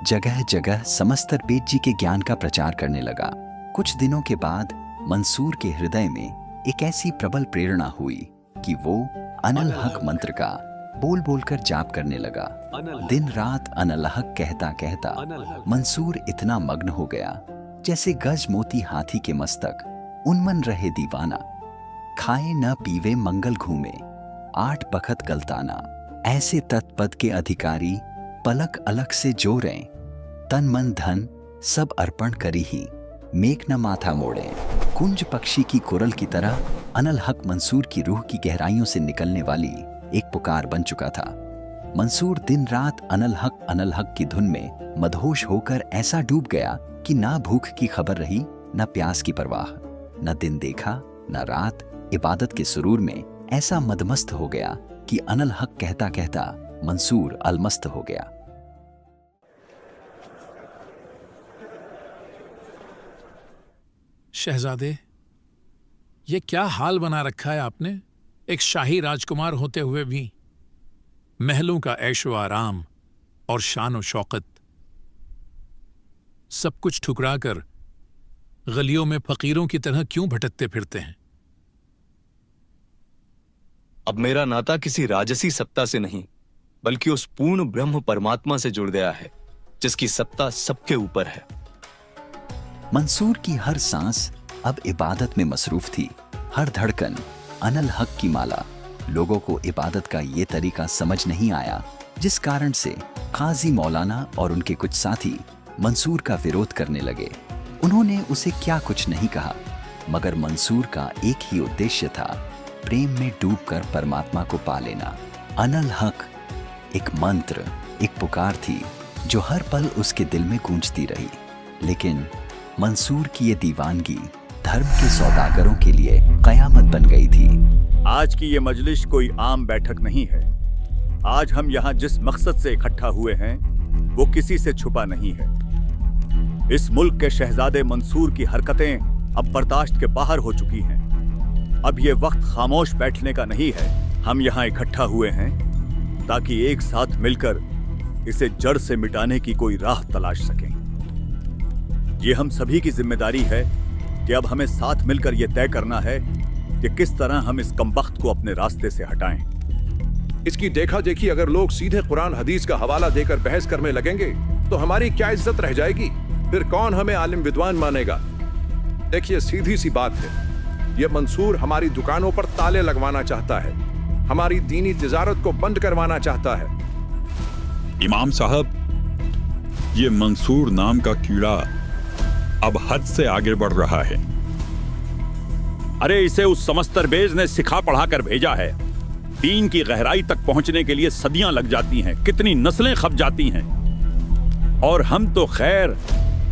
जगह जगह समस्तरबेज जी के ज्ञान का प्रचार करने लगा। कुछ दिनों के बाद मंसूर के हृदय में एक ऐसी प्रबल प्रेरणा हुई कि वो अनल हक मंत्र का बोल बोलकर जाप करने लगा। दिन रात अनल हक कहता कहता मंसूर इतना मग्न हो गया जैसे गज मोती हाथी के मस्तक उन्मन रहे दीवाना। खाए न पीवे मंगल घूमे 8 बखत गलताना, ऐसे तत्पद के अधिकारी पलक अलग से जो रहें, तन मन धन सब अर्पण करी ही, मेघ न माथा मोड़े। कुंज पक्षी की कुरल की तरह अनल हक मंसूर की रूह की गहराइयों से निकलने वाली एक पुकार बन चुका था। मंसूर दिन रात अनल हक की धुन में मदहोश होकर ऐसा डूब गया कि ना भूख की खबर रही, न प्यास की परवाह, न दिन देखा न रात। इबादत के सुरूर में ऐसा मदमस्त हो गया कि अनल हक कहता कहता मंसूर अलमस्त हो गया। शहजादे, ये क्या हाल बना रखा है आपने? एक शाही राजकुमार होते हुए भी महलों का ऐशो आराम और शान और शौकत सब कुछ ठुकरा कर गलियों में फकीरों की तरह क्यों भटकते फिरते हैं? अब मेरा नाता किसी राजसी सत्ता से नहीं, बल्कि उस पूर्ण ब्रह्म परमात्मा से जुड़ गया है जिसकी सत्ता सबके ऊपर है। मंसूर की हर सांस अब इबादत में मसरूफ थी, हर धड़कन अनल हक की माला। लोगों को इबादत का ये तरीका समझ नहीं आया, जिस कारण से काजी मौलाना और उनके कुछ साथी मंसूर का विरोध करने लगे। उन्होंने उसे क्या कुछ नहीं कहा, मगर मंसूर का एक ही उद्देश्य था, प्रेम में डूबकर परमात्मा को पा लेना। अनल हक एक मंत्र, एक पुकार थी जो हर पल उसके दिल में गूंजती रही। लेकिन मंसूर की ये दीवानगी धर्म के सौदागरों के लिए कयामत बन गई थी। आज की ये मजलिस कोई आम बैठक नहीं है। आज हम यहाँ जिस मकसद से इकट्ठा हुए हैं वो किसी से छुपा नहीं है। इस मुल्क के शहजादे मंसूर की हरकतें अब बर्दाश्त के बाहर हो चुकी हैं। अब ये वक्त खामोश बैठने का नहीं है। हम यहाँ इकट्ठा हुए हैं ताकि एक साथ मिलकर इसे जड़ से मिटाने की कोई राह तलाश सकें। ये हम सभी की जिम्मेदारी है कि अब हमें साथ मिलकर यह तय करना है कि किस तरह हम इस कमबख्त को अपने रास्ते से हटाएं। इसकी देखा देखी अगर लोग सीधे कुरान हदीस का हवाला देकर बहस करने लगेंगे तो हमारी क्या इज्जत रह जाएगी? फिर कौन हमें आलिम विद्वान मानेगा? देखिए, सीधी सी बात है, ये मंसूर हमारी दुकानों पर ताले लगवाना चाहता है, हमारी दीनी तिजारत को बंद करवाना चाहता है। इमाम साहब, ये मंसूर नाम का कीड़ा अब हद से आगे बढ़ रहा है। अरे इसे उस समस्तरबेज ने सिखा पढ़ा कर भेजा है। दीन की गहराई तक पहुंचने के लिए सदियां लग जाती हैं, कितनी नस्लें खप जाती हैं। और हम तो खैर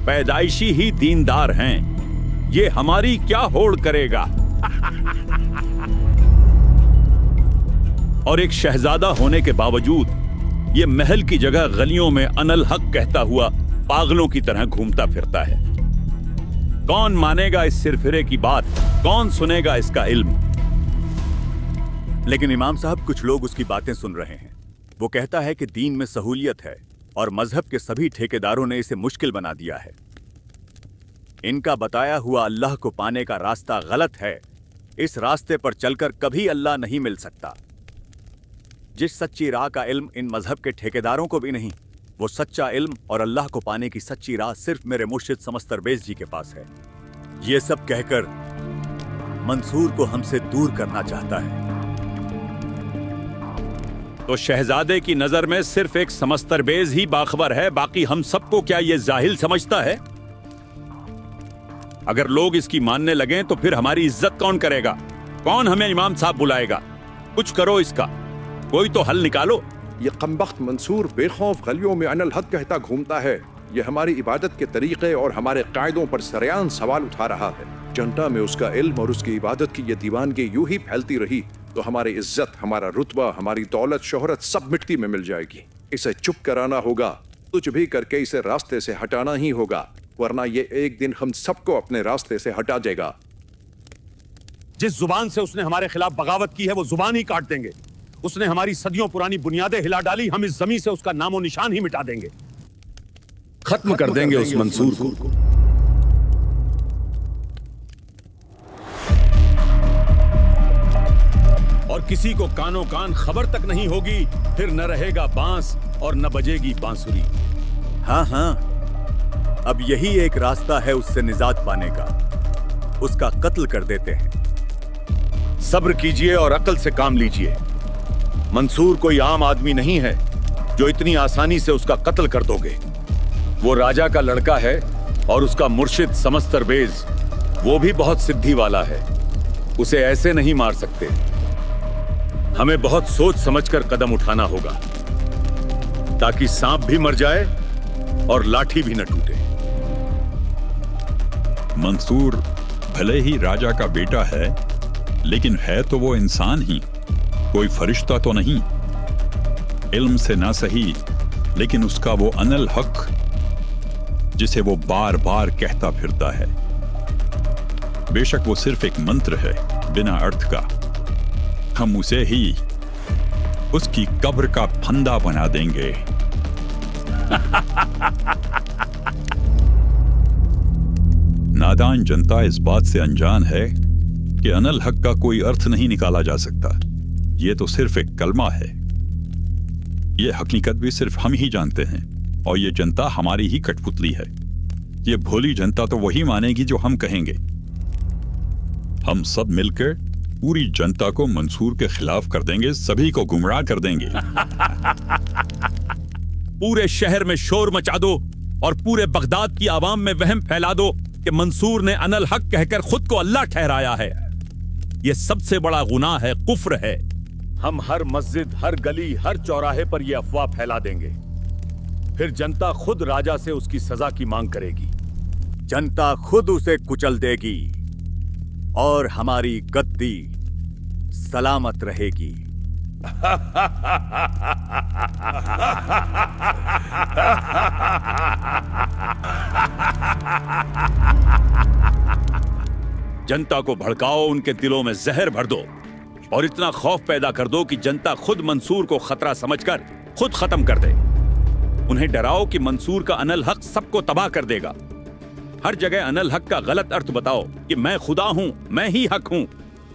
पैदाइशी ही दीनदार हैं। ये हमारी क्या होड़ करेगा? और एक शहजादा होने के बावजूद ये महल की जगह गलियों में अनल हक कहता हुआ पागलों की तरह घूमता फिरता है। कौन मानेगा इस सिरफिरे की बात? कौन सुनेगा इसका इल्म? लेकिन इमाम साहब, कुछ लोग उसकी बातें सुन रहे हैं। वो कहता है कि दीन में सहूलियत है और मजहब के सभी ठेकेदारों ने इसे मुश्किल बना दिया है। इनका बताया हुआ अल्लाह को पाने का रास्ता गलत है। इस रास्ते पर चलकर कभी अल्लाह नहीं मिल सकता। जिस सच्ची राह का इल्म इन मजहब के ठेकेदारों को भी नहीं, वो सच्चा इल्म और अल्लाह को पाने की सच्ची राह सिर्फ मेरे मुर्शिद समस्तरबेज जी के पास है। ये सब कहकर मंसूर को हमसे दूर करना चाहता है। तो शहजादे की नजर में सिर्फ एक समस्तरबेज ही बाखबर है, बाकी हम सबको क्या ये जाहिल समझता है? अगर लोग इसकी मानने लगें तो फिर हमारी इज्जत कौन करेगा? कौन हमें इमाम साहब बुलाएगा? कुछ करो, इसका कोई तो हल निकालो। ये कमबख्त मंसूर बेखौफ गलियों में अनल हक कहता घूमता है। ये हमारी इबादत के तरीके और हमारे कायदों पर सरेआम सवाल उठा रहा है। जनता में उसका इल्म और उसकी इबादत की ये दीवानगी यूं ही फैलती रही तो हमारी इज्जत, हमारा रुतबा, हमारी दौलत, शोहरत सब मिट्टी में मिल जाएगी। इसे चुप कराना होगा, कुछ भी करके इसे रास्ते से हटाना ही होगा, वरना ये एक दिन हम सबको अपने रास्ते से हटा देगा। जिस जुबान से उसने हमारे खिलाफ बगावत की है वो जुबान ही काट देंगे। उसने हमारी सदियों पुरानी बुनियादें हिला डाली, हम इस जमीन से उसका नामो निशान ही मिटा देंगे। खत्म कर देंगे उस मंसूर को। और किसी को कानों कान खबर तक नहीं होगी, फिर न रहेगा बांस और न बजेगी बांसुरी। हाँ हाँ, अब यही एक रास्ता है उससे निजात पाने का। उसका कत्ल कर देते हैं। सब्र कीजिए और अक्ल से काम लीजिए। मंसूर कोई आम आदमी नहीं है जो इतनी आसानी से उसका कत्ल कर दोगे। वो राजा का लड़का है और उसका मुर्शिद समस्तरबेज वो भी बहुत सिद्धि वाला है। उसे ऐसे नहीं मार सकते। हमें बहुत सोच समझकर कदम उठाना होगा ताकि सांप भी मर जाए और लाठी भी न टूटे। मंसूर भले ही राजा का बेटा है, लेकिन है तो वो इंसान ही, कोई फरिश्ता तो नहीं। इल्म से ना सही, लेकिन उसका वो अनल हक जिसे वो बार बार कहता फिरता है, बेशक वो सिर्फ एक मंत्र है बिना अर्थ का। हम उसे ही उसकी कब्र का फंदा बना देंगे। नादान जनता इस बात से अनजान है कि अनल हक का कोई अर्थ नहीं निकाला जा सकता। ये तो सिर्फ एक कलमा है। ये हकीकत भी सिर्फ हम ही जानते हैं और ये जनता हमारी ही कठपुतली है। ये भोली जनता तो वही मानेगी जो हम कहेंगे। हम सब मिलकर पूरी जनता को मंसूर के खिलाफ कर देंगे, सभी को गुमराह कर देंगे। पूरे शहर में शोर मचा दो और पूरे बगदाद की आवाम में वहम फैला दो कि मंसूर ने अनल हक कहकर खुद को अल्लाह ठहराया है। यह सबसे बड़ा गुनाह है, कुफ्र है। हम हर मस्जिद, हर गली, हर चौराहे पर यह अफवाह फैला देंगे। फिर जनता खुद राजा से उसकी सजा की मांग करेगी। जनता खुद उसे कुचल देगी। और हमारी गद्दी सलामत रहेगी। जनता को भड़काओ, उनके दिलों में जहर भर दो और इतना खौफ पैदा कर दो कि जनता खुद मंसूर को खतरा समझकर खुद खत्म कर दे। उन्हें डराओ कि मंसूर का अनल हक सबको तबाह कर देगा। हर जगह अनल हक का गलत अर्थ बताओ कि मैं खुदा हूं, मैं ही हक हूं।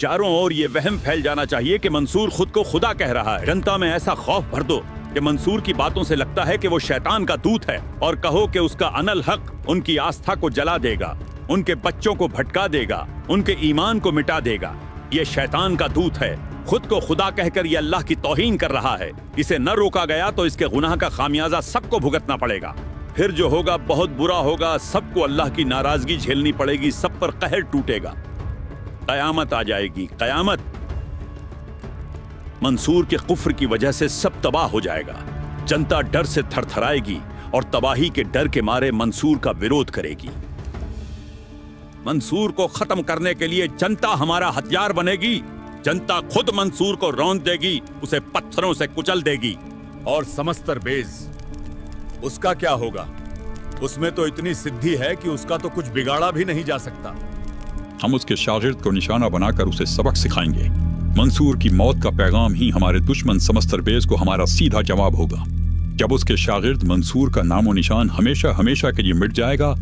चारों ओर ये वहम फैल जाना चाहिए कि मंसूर खुद को खुदा कह रहा है। जनता में ऐसा खौफ भर दो कि मंसूर की बातों से लगता है कि वो शैतान का दूत है, और कहो कि उसका अनल हक उनकी आस्था को जला देगा, उनके बच्चों को भटका देगा, उनके ईमान को मिटा देगा। ये शैतान का दूत है, खुद को खुदा कहकर ये अल्लाह की तौहीन कर रहा है। इसे न रोका गया तो इसके गुनाह का खामियाजा सबको भुगतना पड़ेगा। फिर जो होगा बहुत बुरा होगा, सबको अल्लाह की नाराजगी झेलनी पड़ेगी, सब पर कहर टूटेगा, कयामत आ जाएगी, कयामत। मंसूर के कुफ्र की वजह से सब तबाह हो जाएगा। जनता डर से थरथराएगी और तबाही के डर के मारे मंसूर का विरोध करेगी। मंसूर को खत्म करने के लिए जनता हमारा हथियार बनेगी। जनता खुद मंसूर को रौंद देगी, उसे पत्थरों से कुचल देगी। और समस्तर बेज, उसका क्या होगा? उसमें तो इतनी सिद्धि है कि उसका तो कुछ बिगाड़ा भी नहीं जा सकता। हम उसके शागिर्द को निशाना बनाकर उसे सबक सिखाएंगे। मंसूर की मौत का पैगाम ही हमारे दुश्मन समस्तरबेज को हमारा सीधा जवाब होगा। जब उसके शागिर्द मंसूर का नामो निशान हमेशा हमेशा के लिए मिट जाएगा,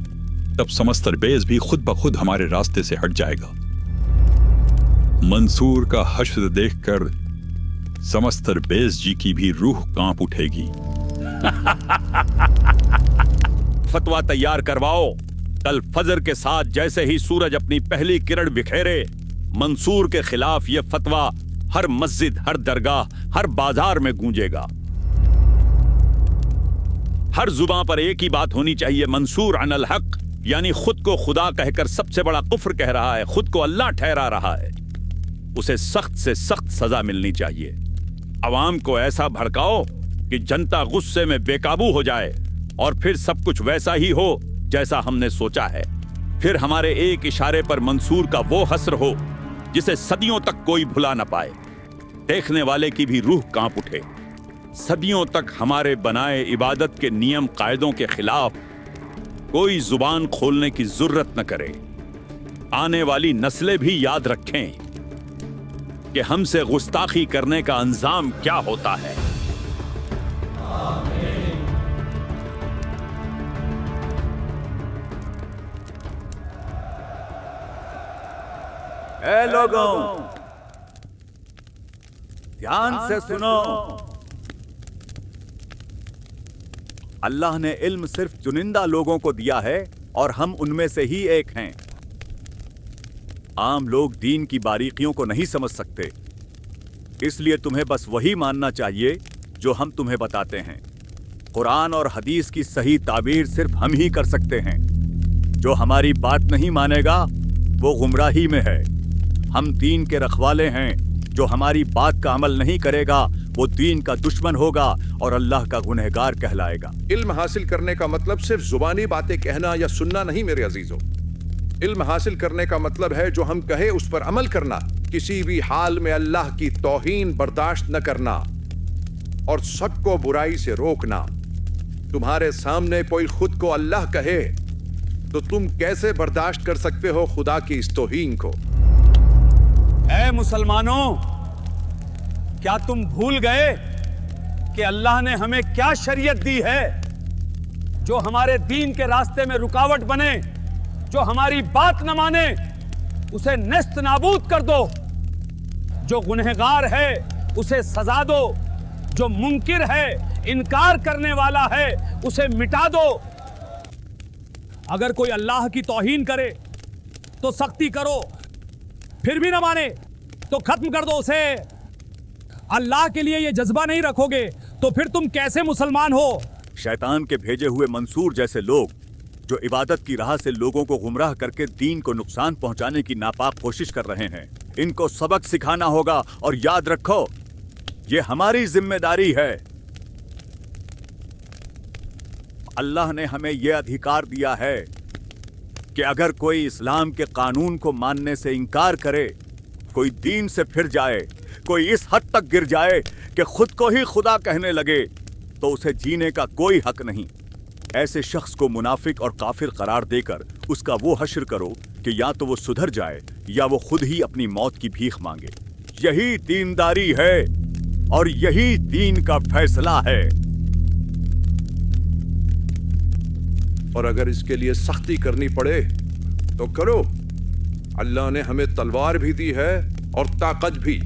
तब समस्तरबेज भी खुद ब खुद हमारे रास्ते से हट जाएगा। मंसूर का हश्र देखकर समस्तरबेज जी की भी रूह कांप उठेगी। फतवा तैयार करवाओ। कल फजर के साथ जैसे ही सूरज अपनी पहली किरण बिखेरे, मंसूर के खिलाफ यह फतवा हर मस्जिद, हर दरगाह, हर बाजार में गूंजेगा। हर जुबान पर एक ही बात होनी चाहिए, मंसूर अनल हक, यानी खुद को खुदा कहकर सबसे बड़ा कुफ्र कह रहा है, खुद को अल्लाह ठहरा रहा है। उसे सख्त से सख्त सजा मिलनी चाहिए। अवाम को ऐसा भड़काओ कि जनता गुस्से में बेकाबू हो जाए और फिर सब कुछ वैसा ही हो जैसा हमने सोचा है। फिर हमारे एक इशारे पर मंसूर का वो हस्र हो जिसे सदियों तक कोई भुला न पाए, देखने वाले की भी रूह कांप उठे। सदियों तक हमारे बनाए इबादत के नियम कायदों के खिलाफ कोई जुबान खोलने की जरूरत न करे। आने वाली नस्लें भी याद रखें कि हमसे गुस्ताखी करने का अंजाम क्या होता है। ए लोगों, ध्यान से सुनो। अल्लाह ने इल्म सिर्फ चुनिंदा लोगों को दिया है और हम उनमें से ही एक हैं। आम लोग दीन की बारीकियों को नहीं समझ सकते, इसलिए तुम्हें बस वही मानना चाहिए जो हम तुम्हें बताते हैं। कुरान और हदीस की सही ताबीर सिर्फ हम ही कर सकते हैं। जो हमारी बात नहीं मानेगा वो गुमराही में है। हम दीन के रखवाले हैं। जो हमारी बात का अमल नहीं करेगा वो दीन का दुश्मन होगा और अल्लाह का गुनहगार कहलाएगा। इल्म हासिल करने का मतलब सिर्फ जुबानी बातें कहना या सुनना नहीं मेरे अजीजों। इल्म हासिल करने का मतलब है जो हम कहे उस पर अमल करना, किसी भी हाल में अल्लाह की तौहीन बर्दाश्त न करना और सबको बुराई से रोकना। तुम्हारे सामने कोई खुद को अल्लाह कहे तो तुम कैसे बर्दाश्त कर सकते हो खुदा की इस तौहीन को? ऐ मुसलमानों, क्या तुम भूल गए कि अल्लाह ने हमें क्या शरीयत दी है जो हमारे दीन के रास्ते में रुकावट बने? जो हमारी बात न माने उसे नेस्त नाबूद कर दो। जो गुनहगार है उसे सजा दो। जो मुनकिर है, इनकार करने वाला है, उसे मिटा दो। अगर कोई अल्लाह की तौहीन करे तो सख्ती करो, फिर भी न माने तो खत्म कर दो उसे। अल्लाह के लिए ये जज्बा नहीं रखोगे तो फिर तुम कैसे मुसलमान हो? शैतान के भेजे हुए मंसूर जैसे लोग जो इबादत की राह से लोगों को गुमराह करके दीन को नुकसान पहुंचाने की नापाक कोशिश कर रहे हैं, इनको सबक सिखाना होगा। और याद रखो, ये हमारी जिम्मेदारी है। अल्लाह ने हमें यह अधिकार दिया है कि अगर कोई इस्लाम के कानून को मानने से इनकार करे, कोई दीन से फिर जाए, कोई इस हद तक गिर जाए कि खुद को ही खुदा कहने लगे, तो उसे जीने का कोई हक नहीं। ऐसे शख्स को मुनाफिक और काफिर करार देकर उसका वो हश्र करो कि या तो वो सुधर जाए या वो खुद ही अपनी मौत की भीख मांगे। यही दीनदारी है और यही दीन का फैसला है। और अगर इसके लिए सख्ती करनी पड़े तो करो। अल्लाह ने हमें तलवार भी दी है और ताकत भी।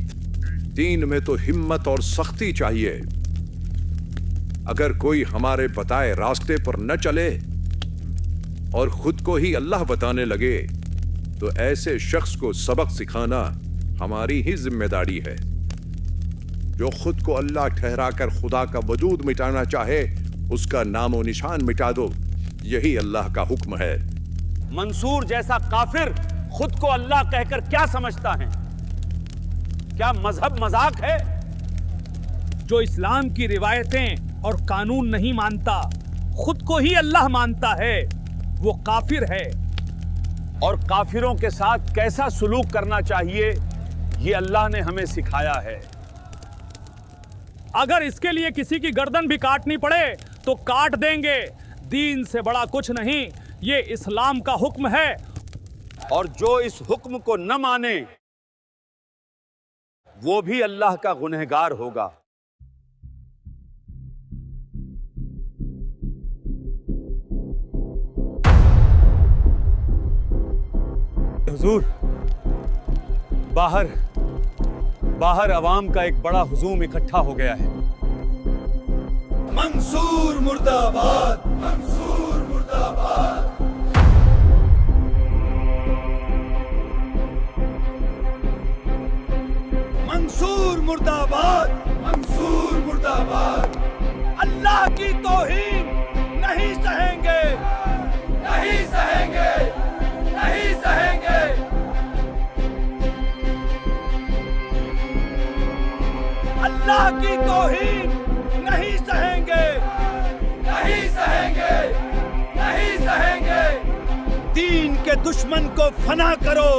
दीन में तो हिम्मत और सख्ती चाहिए। अगर कोई हमारे बताए रास्ते पर न चले और खुद को ही अल्लाह बताने लगे, तो ऐसे शख्स को सबक सिखाना हमारी ही जिम्मेदारी है। जो खुद को अल्लाह ठहराकर खुदा का वजूद मिटाना चाहे, उसका नामो निशान मिटा दो। यही अल्लाह का हुक्म है। मंसूर जैसा काफिर खुद को अल्लाह कहकर क्या समझता है? क्या मजहब मजाक है? जो इस्लाम की रिवायतें और कानून नहीं मानता, खुद को ही अल्लाह मानता है, वो काफिर है। और काफिरों के साथ कैसा सुलूक करना चाहिए, ये अल्लाह ने हमें सिखाया है। अगर इसके लिए किसी की गर्दन भी काटनी पड़े तो काट देंगे। दीन से बड़ा कुछ नहीं, ये इस्लाम का हुक्म है। और जो इस हुक्म को न माने, वो भी अल्लाह का गुनहगार होगा। हुजूर, बाहर अवाम का एक बड़ा हुजूम इकट्ठा हो गया है। मंसूर मुर्दाबाद, मंसूर मुर्दाबाद। मंसूर मुर्दाबाद, मंसूर मुर्दाबाद। अल्लाह की तौहीन नहीं सहेंगे, नहीं सहेंगे, नहीं सहेंगे। अल्लाह की तौहीन नहीं सहेंगे, नहीं सहेंगे, नहीं सहेंगे। दीन के दुश्मन को फना करो,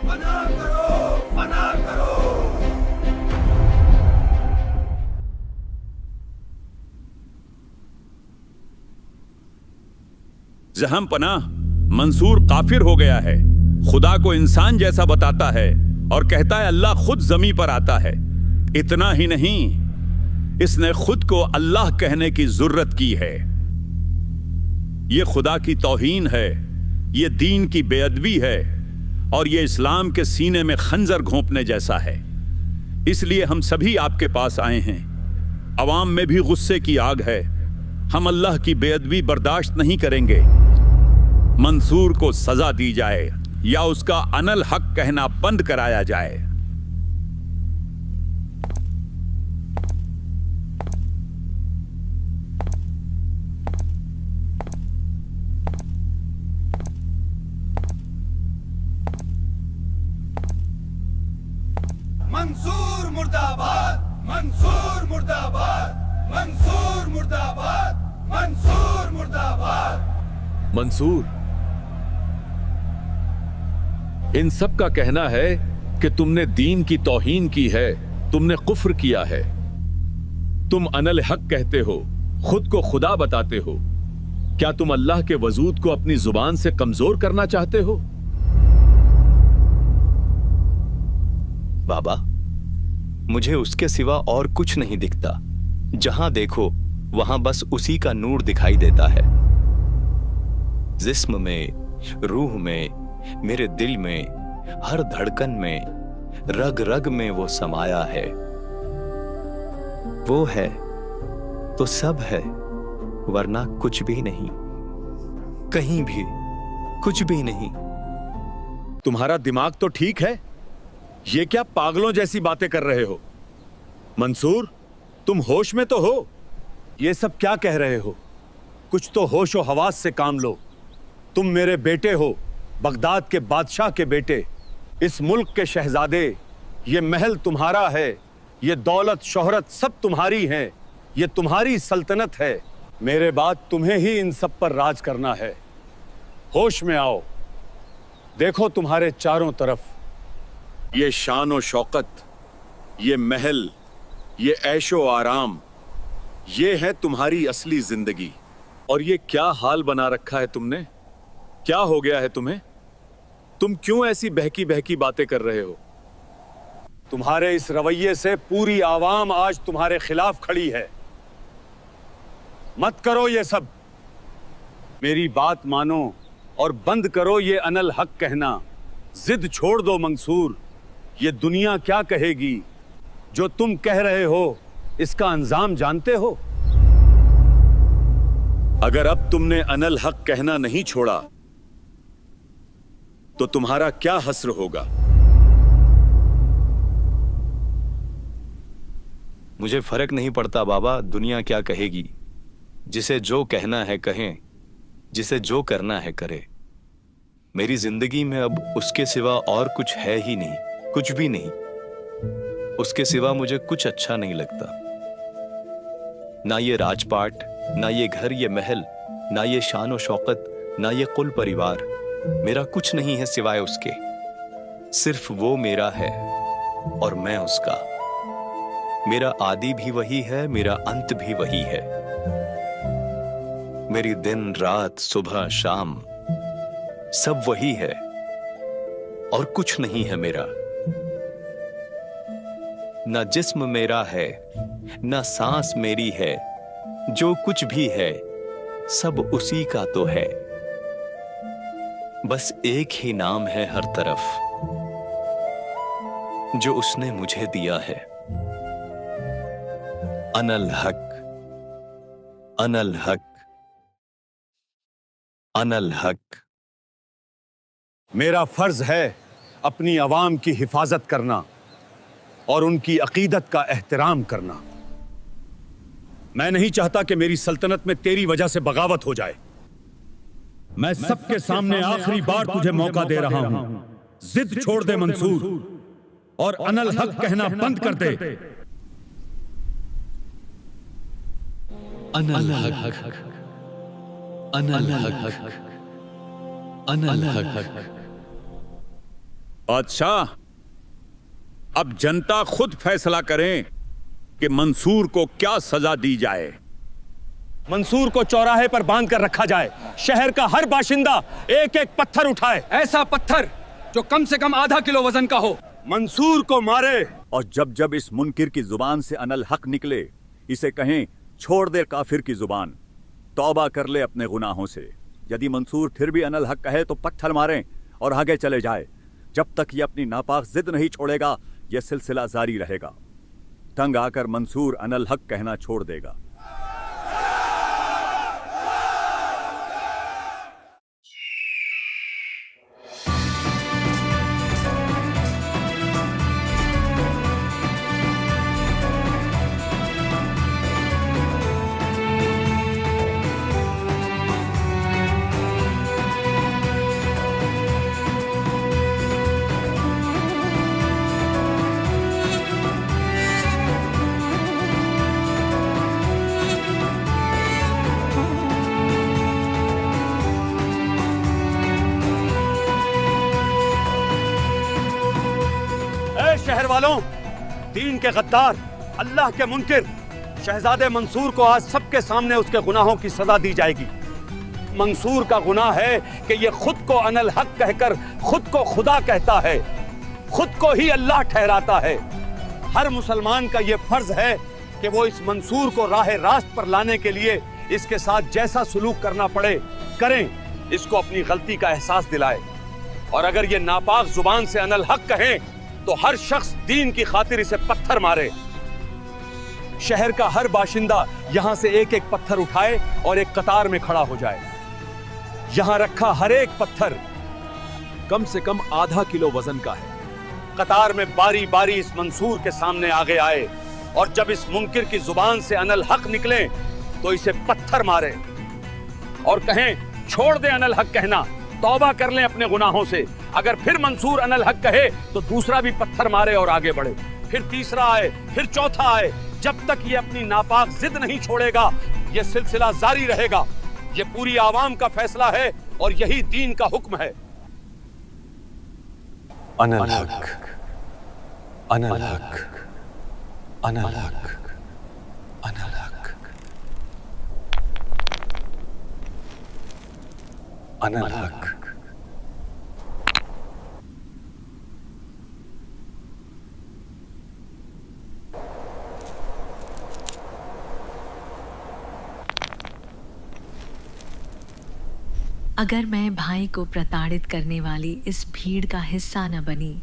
फना करो, फना करो। जहम पनाह, मंसूर काफिर हो गया है। खुदा को इंसान जैसा बताता है और कहता है अल्लाह खुद जमीन पर आता है। इतना ही नहीं, इसने खुद को अल्लाह कहने की जुर्रत की है। यह खुदा की तौहीन है, यह दीन की बेअदबी है और यह इस्लाम के सीने में खंजर घोंपने जैसा है। इसलिए हम सभी आपके पास आए हैं। अवाम में भी गुस्से की आग है। हम अल्लाह की बेअदबी बर्दाश्त नहीं करेंगे। मंसूर को सजा दी जाए या उसका अनल हक कहना बंद कराया जाए। मंसूर मुर्दाबाद, मंसूर मुर्दाबाद, मंसूर मुर्दाबाद, मंसूर मुर्दाबाद। मंसूर, इन सब का कहना है कि तुमने दीन की तौहीन की है, तुमने कुफ्र किया है। तुम अनल हक कहते हो, खुद को खुदा बताते हो। क्या तुम अल्लाह के वजूद को अपनी जुबान से कमजोर करना चाहते हो? बाबा, मुझे उसके सिवा और कुछ नहीं दिखता। जहां देखो वहां बस उसी का नूर दिखाई देता है। जिस्म में, रूह में, मेरे दिल में, हर धड़कन में, रग रग में वो समाया है। वो है तो सब है, वरना कुछ भी नहीं, कहीं भी कुछ भी नहीं। तुम्हारा दिमाग तो ठीक है? ये क्या पागलों जैसी बातें कर रहे हो? मंसूर, तुम होश में तो हो? ये सब क्या कह रहे हो? कुछ तो होश और हवास से काम लो। तुम मेरे बेटे हो, बगदाद के बादशाह के बेटे, इस मुल्क के शहजादे। ये महल तुम्हारा है, ये दौलत शोहरत सब तुम्हारी है, ये तुम्हारी सल्तनत है। मेरे बाद तुम्हें ही इन सब पर राज करना है। होश में आओ, देखो तुम्हारे चारों तरफ ये शान और शौकत, ये महल, ये ऐशो आराम, ये है तुम्हारी असली जिंदगी। और ये क्या हाल बना रखा है तुमने? क्या हो गया है तुम्हें? तुम क्यों ऐसी बहकी बहकी बातें कर रहे हो? तुम्हारे इस रवैये से पूरी आवाम आज तुम्हारे खिलाफ खड़ी है। मत करो ये सब, मेरी बात मानो और बंद करो ये अनल हक कहना। जिद छोड़ दो मंसूर, ये दुनिया क्या कहेगी? जो तुम कह रहे हो इसका अंजाम जानते हो? अगर अब तुमने अनल हक कहना नहीं छोड़ा तो तुम्हारा क्या हस्र होगा? मुझे फर्क नहीं पड़ता बाबा, दुनिया क्या कहेगी। जिसे जो कहना है कहें, जिसे जो करना है करे। मेरी जिंदगी में अब उसके सिवा और कुछ है ही नहीं, कुछ भी नहीं। उसके सिवा मुझे कुछ अच्छा नहीं लगता। ना ये राजपाट, ना ये घर, ये महल, ना ये शान और शौकत, ना ये कुल परिवार। मेरा कुछ नहीं है सिवाय उसके। सिर्फ वो मेरा है और मैं उसका। मेरा आदि भी वही है, मेरा अंत भी वही है। मेरी दिन रात सुबह शाम सब वही है और कुछ नहीं है मेरा। ना जिस्म मेरा है, ना सांस मेरी है। जो कुछ भी है सब उसी का तो है। बस एक ही नाम है हर तरफ, जो उसने मुझे दिया है। अनल हक, अनल हक, अनल हक। मेरा फर्ज है अपनी आवाम की हिफाजत करना और उनकी अकीदत का एहतराम करना। मैं नहीं चाहता कि मेरी सल्तनत में तेरी वजह से बगावत हो जाए। मैं सबके सामने आखिरी बार तुझे मौका दे रहा हूं। जिद छोड़ दे मंसूर और अनल हक कहना बंद कर दे। अनल हक, अनल हक, अनल हक। बादशाह, अब जनता खुद फैसला करें कि मंसूर को क्या सजा दी जाए। मंसूर को चौराहे पर बांध कर रखा जाए। शहर का हर बाशिंदा एक एक पत्थर उठाए, ऐसा पत्थर जो कम से कम आधा किलो वजन का हो। मंसूर को मारे। और जब जब इस मुनकिर की जुबान से अनल हक निकले, इसे कहें छोड़ दे काफिर की जुबान, तौबा कर ले अपने गुनाहों से। यदि मंसूर फिर भी अनल हक कहे तो पत्थर मारें और आगे चले जाए। जब तक ये अपनी नापाक जिद नहीं छोड़ेगा यह सिलसिला जारी रहेगा। तंग आकर मंसूर अनल हक कहना छोड़ देगा। शहर वालों, दीन के गद्दार, अल्लाह के मुनकिर शहजादे मंसूर को आज सबके सामने उसके गुनाहों की सजा दी जाएगी। मंसूर का गुनाह है कि ये खुद को अनल हक कहकर खुद को खुदा कहता है, खुद को ही अल्लाह ठहराता है। हर मुसलमान का ये फर्ज है कि वो इस मंसूर को राह रास्त पर लाने के लिए इसके साथ जैसा सुलूक करना पड़े करें, इसको अपनी गलती का एहसास दिलाए। और अगर ये नापाक जुबान से अनल हक कहें तो हर शख्स दीन की खातिर इसे पत्थर मारे। शहर का हर बाशिंदा यहां से एक एक पत्थर उठाए और एक कतार में खड़ा हो जाए। यहां रखा हर एक पत्थर कम से कम आधा किलो वजन का है। कतार में बारी बारी इस मंसूर के सामने आगे आए और जब इस मुनकिर की जुबान से अनल हक निकले तो इसे पत्थर मारे और कहें छोड़ दे अनल हक कहना, तौबा कर लें अपने गुनाहों से। अगर फिर मंसूर अनल हक कहे तो दूसरा भी पत्थर मारे और आगे बढ़े। फिर तीसरा आए, फिर चौथा आए। जब तक ये अपनी नापाक जिद नहीं छोड़ेगा ये सिलसिला जारी रहेगा। ये पूरी आवाम का फैसला है और यही दीन का हुक्म है। अनल हक, अनल हक, अनल हक, अनल हक, अनल हक। अगर मैं भाई को प्रताड़ित करने वाली इस भीड़ का हिस्सा न बनी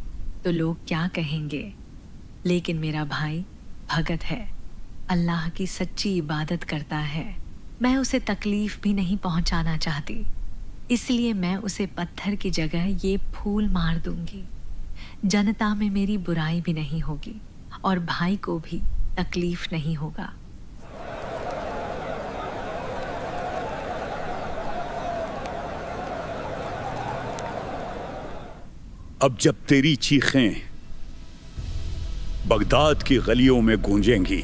तो लोग क्या कहेंगे, लेकिन मेरा भाई भगत है, अल्लाह की सच्ची इबादत करता है। मैं उसे तकलीफ भी नहीं पहुंचाना चाहती, इसलिए मैं उसे पत्थर की जगह ये फूल मार दूंगी। जनता में मेरी बुराई भी नहीं होगी और भाई को भी तकलीफ नहीं होगा। अब जब तेरी चीखें बगदाद की गलियों में गूंजेंगी,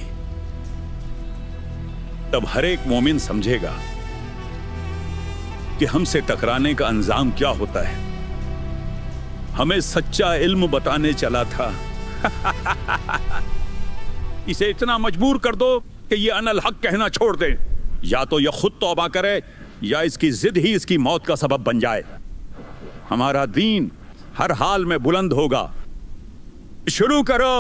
तब हर एक मोमिन समझेगा कि हमसे टकराने का अंजाम क्या होता है। हमें सच्चा इल्म बताने चला था। इसे इतना मजबूर कर दो कि ये अनल हक कहना छोड़ दे। या तो यह खुद तौबा करे या इसकी जिद ही इसकी मौत का सबब बन जाए। हमारा दीन हर हाल में बुलंद होगा। शुरू करो।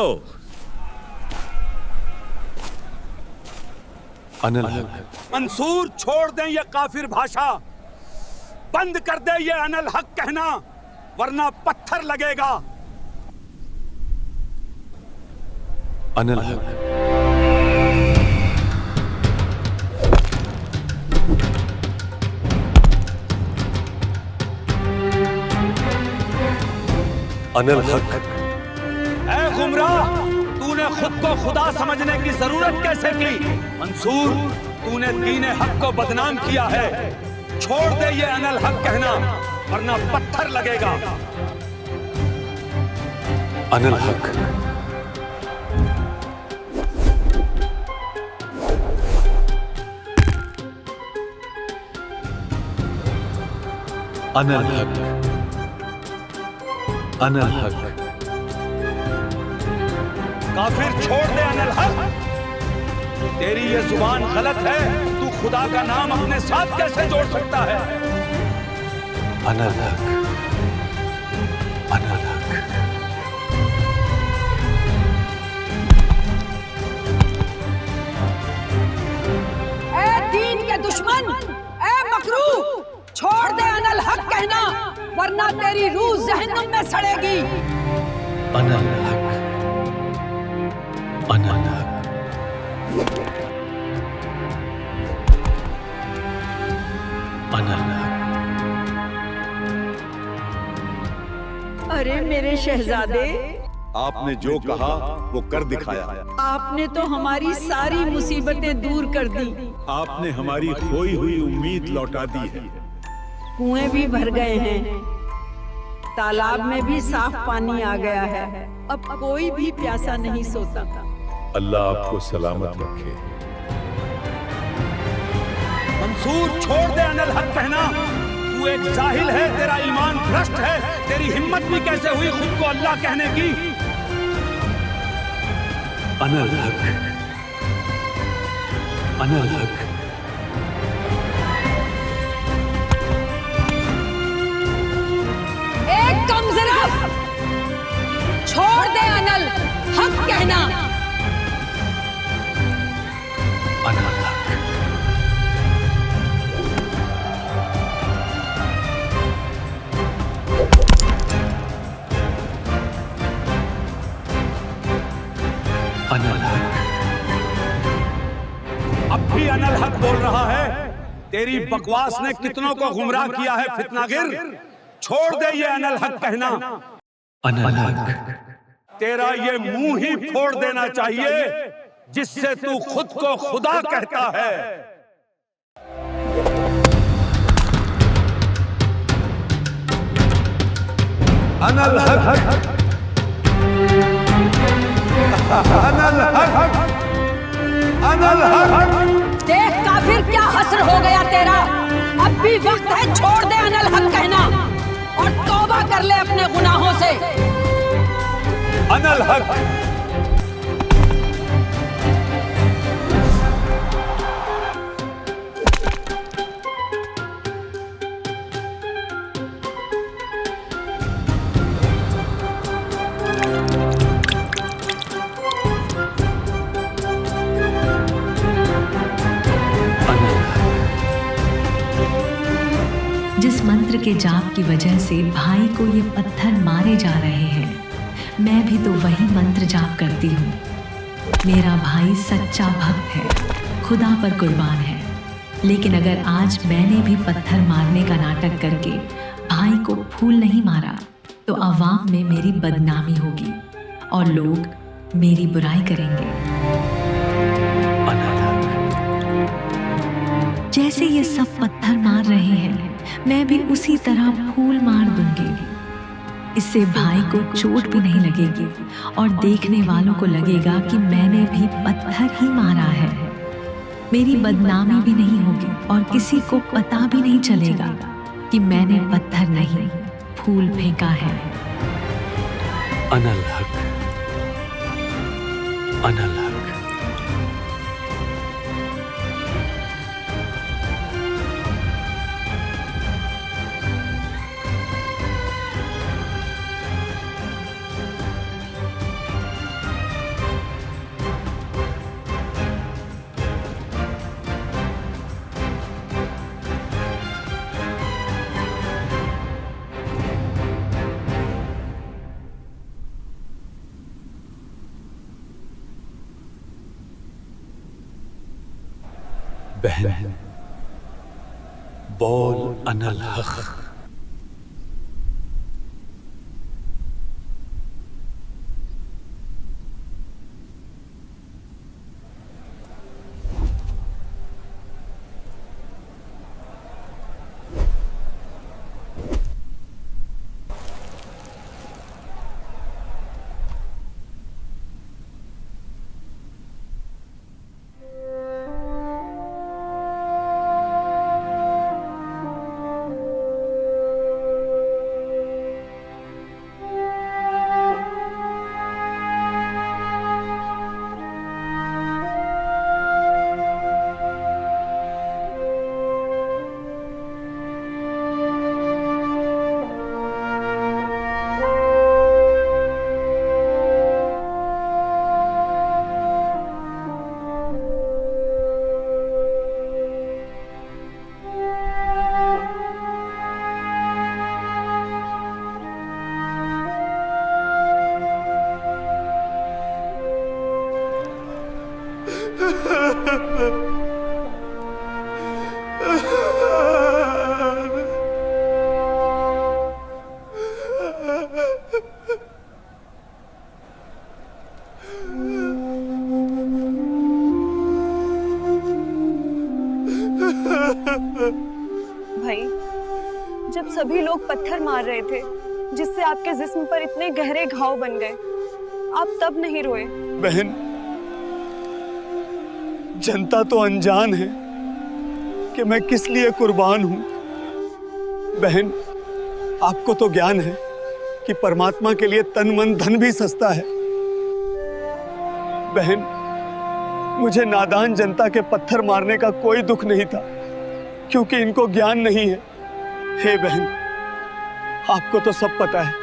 अनल हक। मंसूर, छोड़ दें ये काफिर भाषा, बंद कर दे ये अनल हक कहना, वरना पत्थर लगेगा। अनल हक। अनल हक। ऐ गुमराह, तूने खुद को खुदा समझने की जरूरत कैसे की? मंसूर, तूने दीन हक को बदनाम किया है। छोड़ दे ये अनल हक कहना, वरना पत्थर लगेगा। अनल हक। अनल हक। अनल हक। काफिर, छोड़ दे अनल हक। तेरी ये जुबान गलत है। तू खुदा का नाम अपने साथ कैसे जोड़ सकता है? अनल हक। अनल हक। ऐ दीन के दुश्मन, ऐ मकरू, छोड़ दे अनल हक कहना, वरना तेरी रूह जहन्नुम में सड़ेगी। अनल हक। अनल हक। अनल हक। अरे मेरे शहजादे, आपने जो कहा वो कर दिखाया। आपने तो हमारी सारी मुसीबतें दूर कर दी। आपने हमारी खोई हुई उम्मीद लौटा दी है। कुएं भी भर गए हैं, तालाब में भी साफ पानी आ गया है। अब कोई भी प्यासा नहीं सोता। अल्लाह आपको सलामत रखे। मंसूर, छोड़ दे अनल हक कहना। तू एक जाहिल है, तेरा ईमान भ्रष्ट है। तेरी हिम्मत भी कैसे हुई खुद को अल्लाह कहने की? अनल हक। अनल हक। एक कम ज़िरफ, छोड़ दे अनल हक कहना। अनल हक। अनल हक। अब भी अनल हक बोल रहा है। तेरी बकवास ने कितनों को गुमराह किया है फितनागिर। छोड़ दे ये अनल हक कहना। अनल हक। तेरा ये मुंह ही फोड़ देना चाहिए जिससे तू खुद को खुदा कहता है। अनल हक। अनल हक। अनल हक। देख काफिर, क्या हस्र हो गया तेरा। अब भी वक्त है, छोड़ दे अनल हक कहना और तौबा तौबा कर ले अपने गुनाहों से। अनल हक। जिस मंत्र के जाप की वजह से भाई को ये पत्थर मारे जा रहे हैं, मैं भी तो वही मंत्र जाप करती हूँ। मेरा भाई सच्चा भक्त है, खुदा पर कुर्बान है। लेकिन अगर आज मैंने भी पत्थर मारने का नाटक करके भाई को फूल नहीं मारा, तो अवाम में मेरी बदनामी होगी और लोग मेरी बुराई करेंगे। जैसे ये सब पत्थर मार रहे हैं, मैं भी उसी तरह फूल मार दूंगी। इससे भाई को चोट भी नहीं लगेगी और देखने वालों को लगेगा कि मैंने भी पत्थर ही मारा है। मेरी बदनामी भी नहीं होगी और किसी को पता भी नहीं चलेगा कि मैंने पत्थर नहीं, फूल फेंका है। अनल हक, अनल हक। बहन, बोल अनल हक। भाई, जब सभी लोग पत्थर मार रहे थे जिससे आपके जिस्म पर इतने गहरे घाव बन गए, आप तब नहीं रोए? बहन, जनता तो अनजान है कि मैं किस लिए कुर्बान हूं। बहन, आपको तो ज्ञान है कि परमात्मा के लिए तन मन धन भी सस्ता है। बहन, मुझे नादान जनता के पत्थर मारने का कोई दुख नहीं था, क्योंकि इनको ज्ञान नहीं है। हे बहन, आपको तो सब पता है,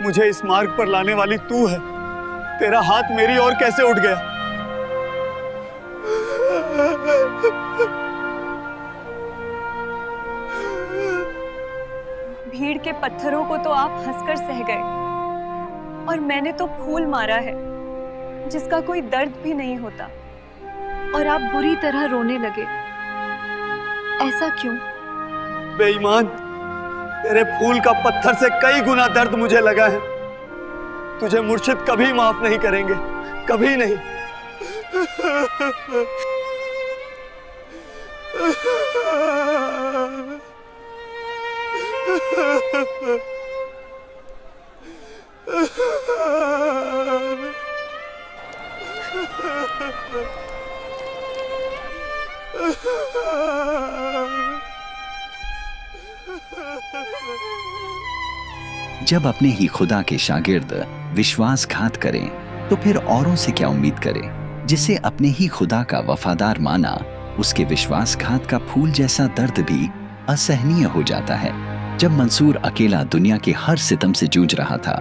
मुझे इस मार्ग पर लाने वाली तू है। तेरा हाथ मेरी ओर कैसे उठ गया? भीड़ के पत्थरों को तो आप हंसकर सह गए, और मैंने तो फूल मारा है जिसका कोई दर्द भी नहीं होता। और आप बुरी तरह रोने लगे। ऐसा क्यों? बेईमान, तेरे फूल का पत्थर से कई गुना दर्द मुझे लगा है। तुझे मुर्शिद कभी माफ नहीं करेंगे, कभी नहीं। जब अपने ही खुदा के शागिर्द विश्वासघात करें तो फिर औरों से क्या उम्मीद करें। जिसे अपने ही खुदा का वफादार माना, उसके विश्वासघात का फूल जैसा दर्द भी असहनीय हो जाता है। जब मंसूर अकेला दुनिया के हर सितम से जूझ रहा था,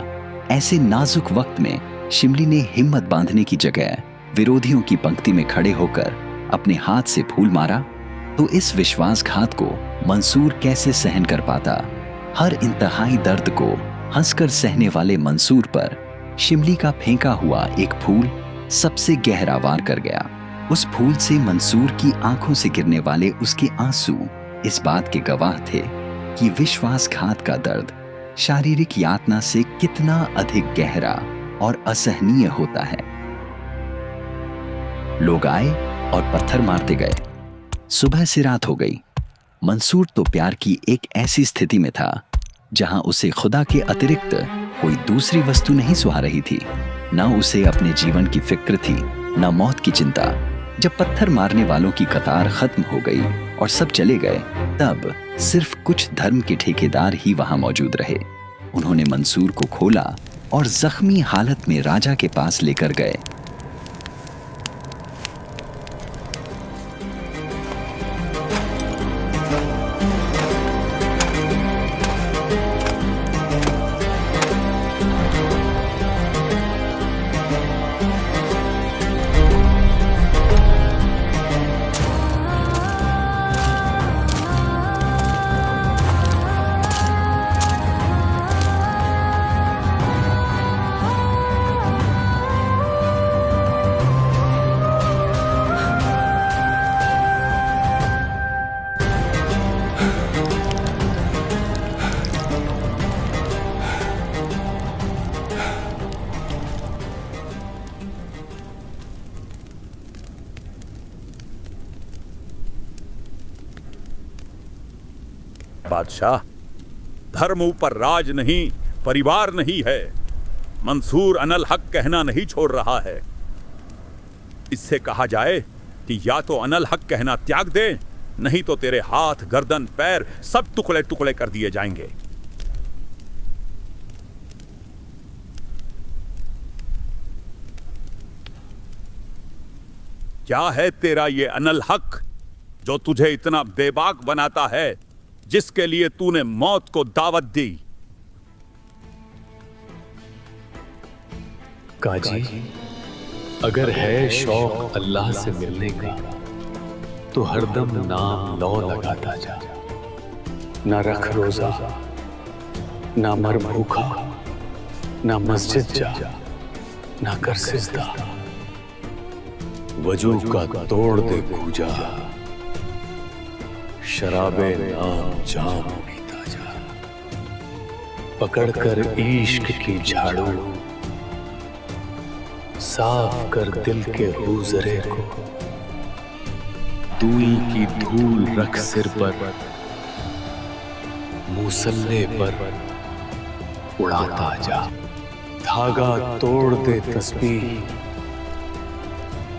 ऐसे नाजुक वक्त में शिमली ने हिम्मत बांधने की जगह विरोधियों की पंक्ति में खड़े होकर अपने हाथ से फूल मारा, तो इस विश्वासघात को मंसूर कैसे सहन कर पाता। हर इंतहाई दर्द को हंसकर सहने वाले मंसूर पर शिमली का फेंका हुआ एक फूल सबसे गहरा वार कर गया। उस फूल से मंसूर की आंखों से गिरने वाले उसके आंसू इस बात के गवाह थे कि विश्वासघात का दर्द शारीरिक यातना से कितना अधिक गहरा और असहनीय होता है। लोग आए और पत्थर मारते गए। सुबह से रात हो गई। मंसूर तो प्यार की एक ऐसी स्थिति में था जहां उसे खुदा के अतिरिक्त कोई दूसरी वस्तु नहीं सुहा रही थी। न उसे अपने जीवन की फिक्र थी, न मौत की चिंता। जब पत्थर मारने वालों की कतार खत्म हो गई और सब चले गए, तब सिर्फ कुछ धर्म के ठेकेदार ही वहां मौजूद रहे। उन्होंने मंसूर को खोला और जख्मी हालत में राजा के पास लेकर गए। बादशाह, धर्म ऊपर राज नहीं, परिवार नहीं है। मंसूर अनल हक कहना नहीं छोड़ रहा है। इससे कहा जाए कि या तो अनल हक कहना त्याग दे, नहीं तो तेरे हाथ, गर्दन, पैर सब टुकड़े टुकड़े कर दिए जाएंगे। क्या है तेरा ये अनल हक जो तुझे इतना बेबाक बनाता है, जिसके लिए तूने मौत को दावत दी? काजी, अगर है शौक अल्लाह से मिलने का, तो हरदम नाम लो लगाता जा। ना रख रोजा, ना मर भूखा, ना मस्जिद जा, ना कर सिजदा। वजू का तोड़ दे पूजा, शराबे नाम जाम पीता जा। पकड़कर इश्क की झाड़ू, साफ कर दिल के हुजरे को। दूई की धूल रख सिर पर, मुसल्ले पर उड़ाता जा। धागा तोड़ दे तस्बीह,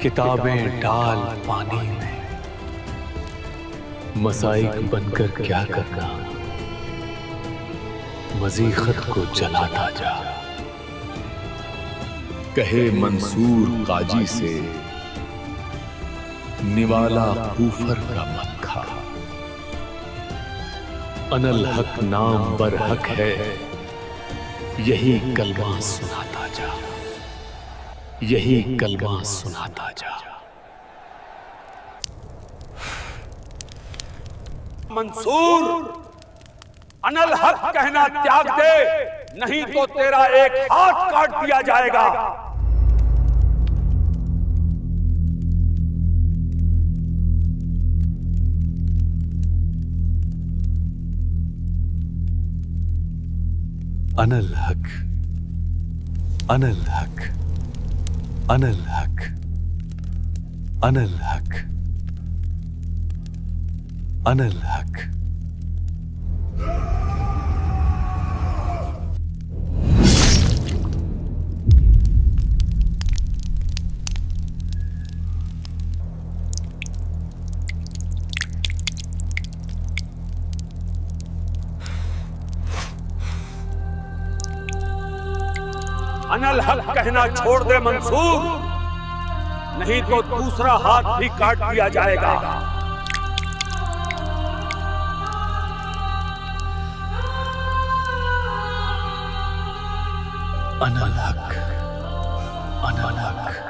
किताबें डाल पानी में। मसाइक बनकर क्या करना, मजीखत को जलाता जा। कहे मंसूर काजी से, निवाला कूफर का मत खा। अनल हक नाम बर हक है, यही कलमा सुनाता जा, यही कलमा सुनाता जा। मंसूर, अनल हक कहना त्याग दे, नहीं तो तेरा एक हाथ काट दिया जाएगा। अनल हक, अनल हक, अनल हक, अनल हक, अनल हक। अनल हक कहना छोड़ दे मंसूर, नहीं तो दूसरा हाथ भी काट दिया जाएगा। अनल हक, अनल हक।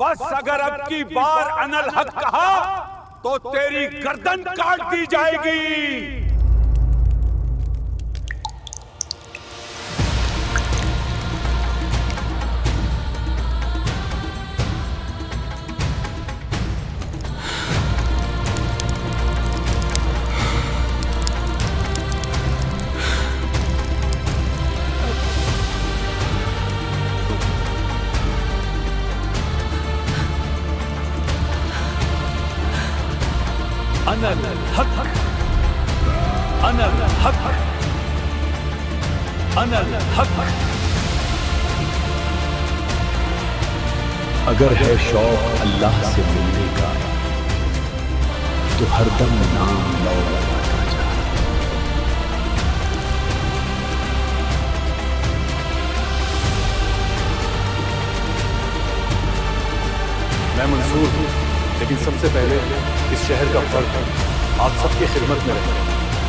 बस अगर अब की बार अनल हक कहा तो तेरी गर्दन काट दी जाएगी। अनल हक, अनल हक, अनल हक। अगर है शौक अल्लाह से मिलने का तो हरदम नाम लो लगाता जा। मैं मंसूर हूँ, लेकिन सबसे पहले इस शहर का फर्ज आप सबकी खिदमत में रहे।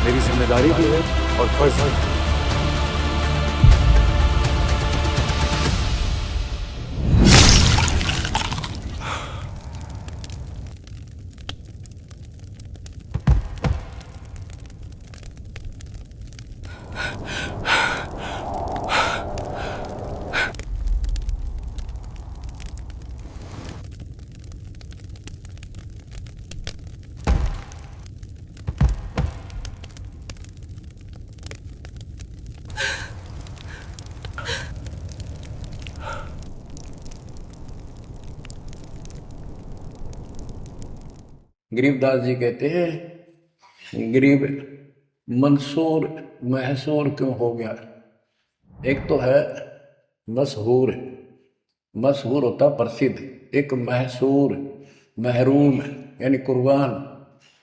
मेरी जिम्मेदारी भी है और फर्ज है। गरीबदास जी कहते हैं, गरीब मंसूर महसूर क्यों हो गया। एक तो है मशहूर, मशहूर होता प्रसिद्ध, एक महसूर महरूम यानी कुर्बान।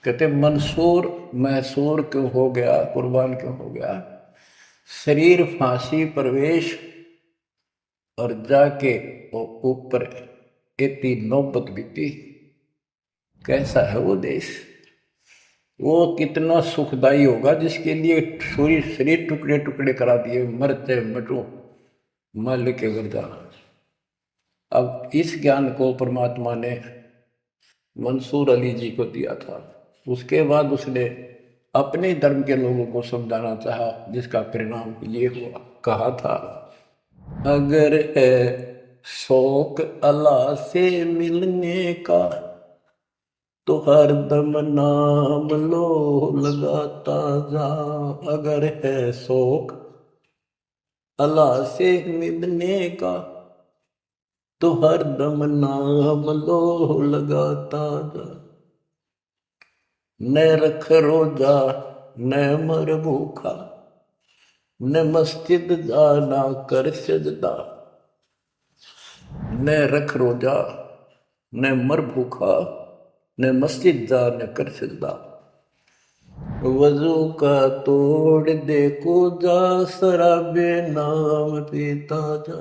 कहते मंसूर महसूर क्यों हो गया, कुर्बान क्यों हो गया। शरीर फांसी प्रवेश और जाके ऊपर इतनी नौबत बीती। कैसा है वो देश, वो कितना सुखदाई होगा जिसके लिए शरीर टुकड़े टुकड़े करा दिए, मरते मटो मल के घर जाना। अब इस ज्ञान को परमात्मा ने मंसूर अली जी को दिया था। उसके बाद उसने अपने धर्म के लोगों को समझाना चाहा, जिसका परिणाम ये हुआ। कहा था, अगर है शौक अल्लाह से मिलने का तो हर दम नाम लो लगाता जा। अगर है शौक अल्लाह से मिलने का तो हर दम नाम लो लगाता जा। न रख रोजा न मर भूखा, न मस्जिद जाना कर सजदा। न रख रोजा न मर भूखा, न मस्जिद जा न कर सजदा। वजू का तोड़ दे को जा, शराबे नाम पीता जा।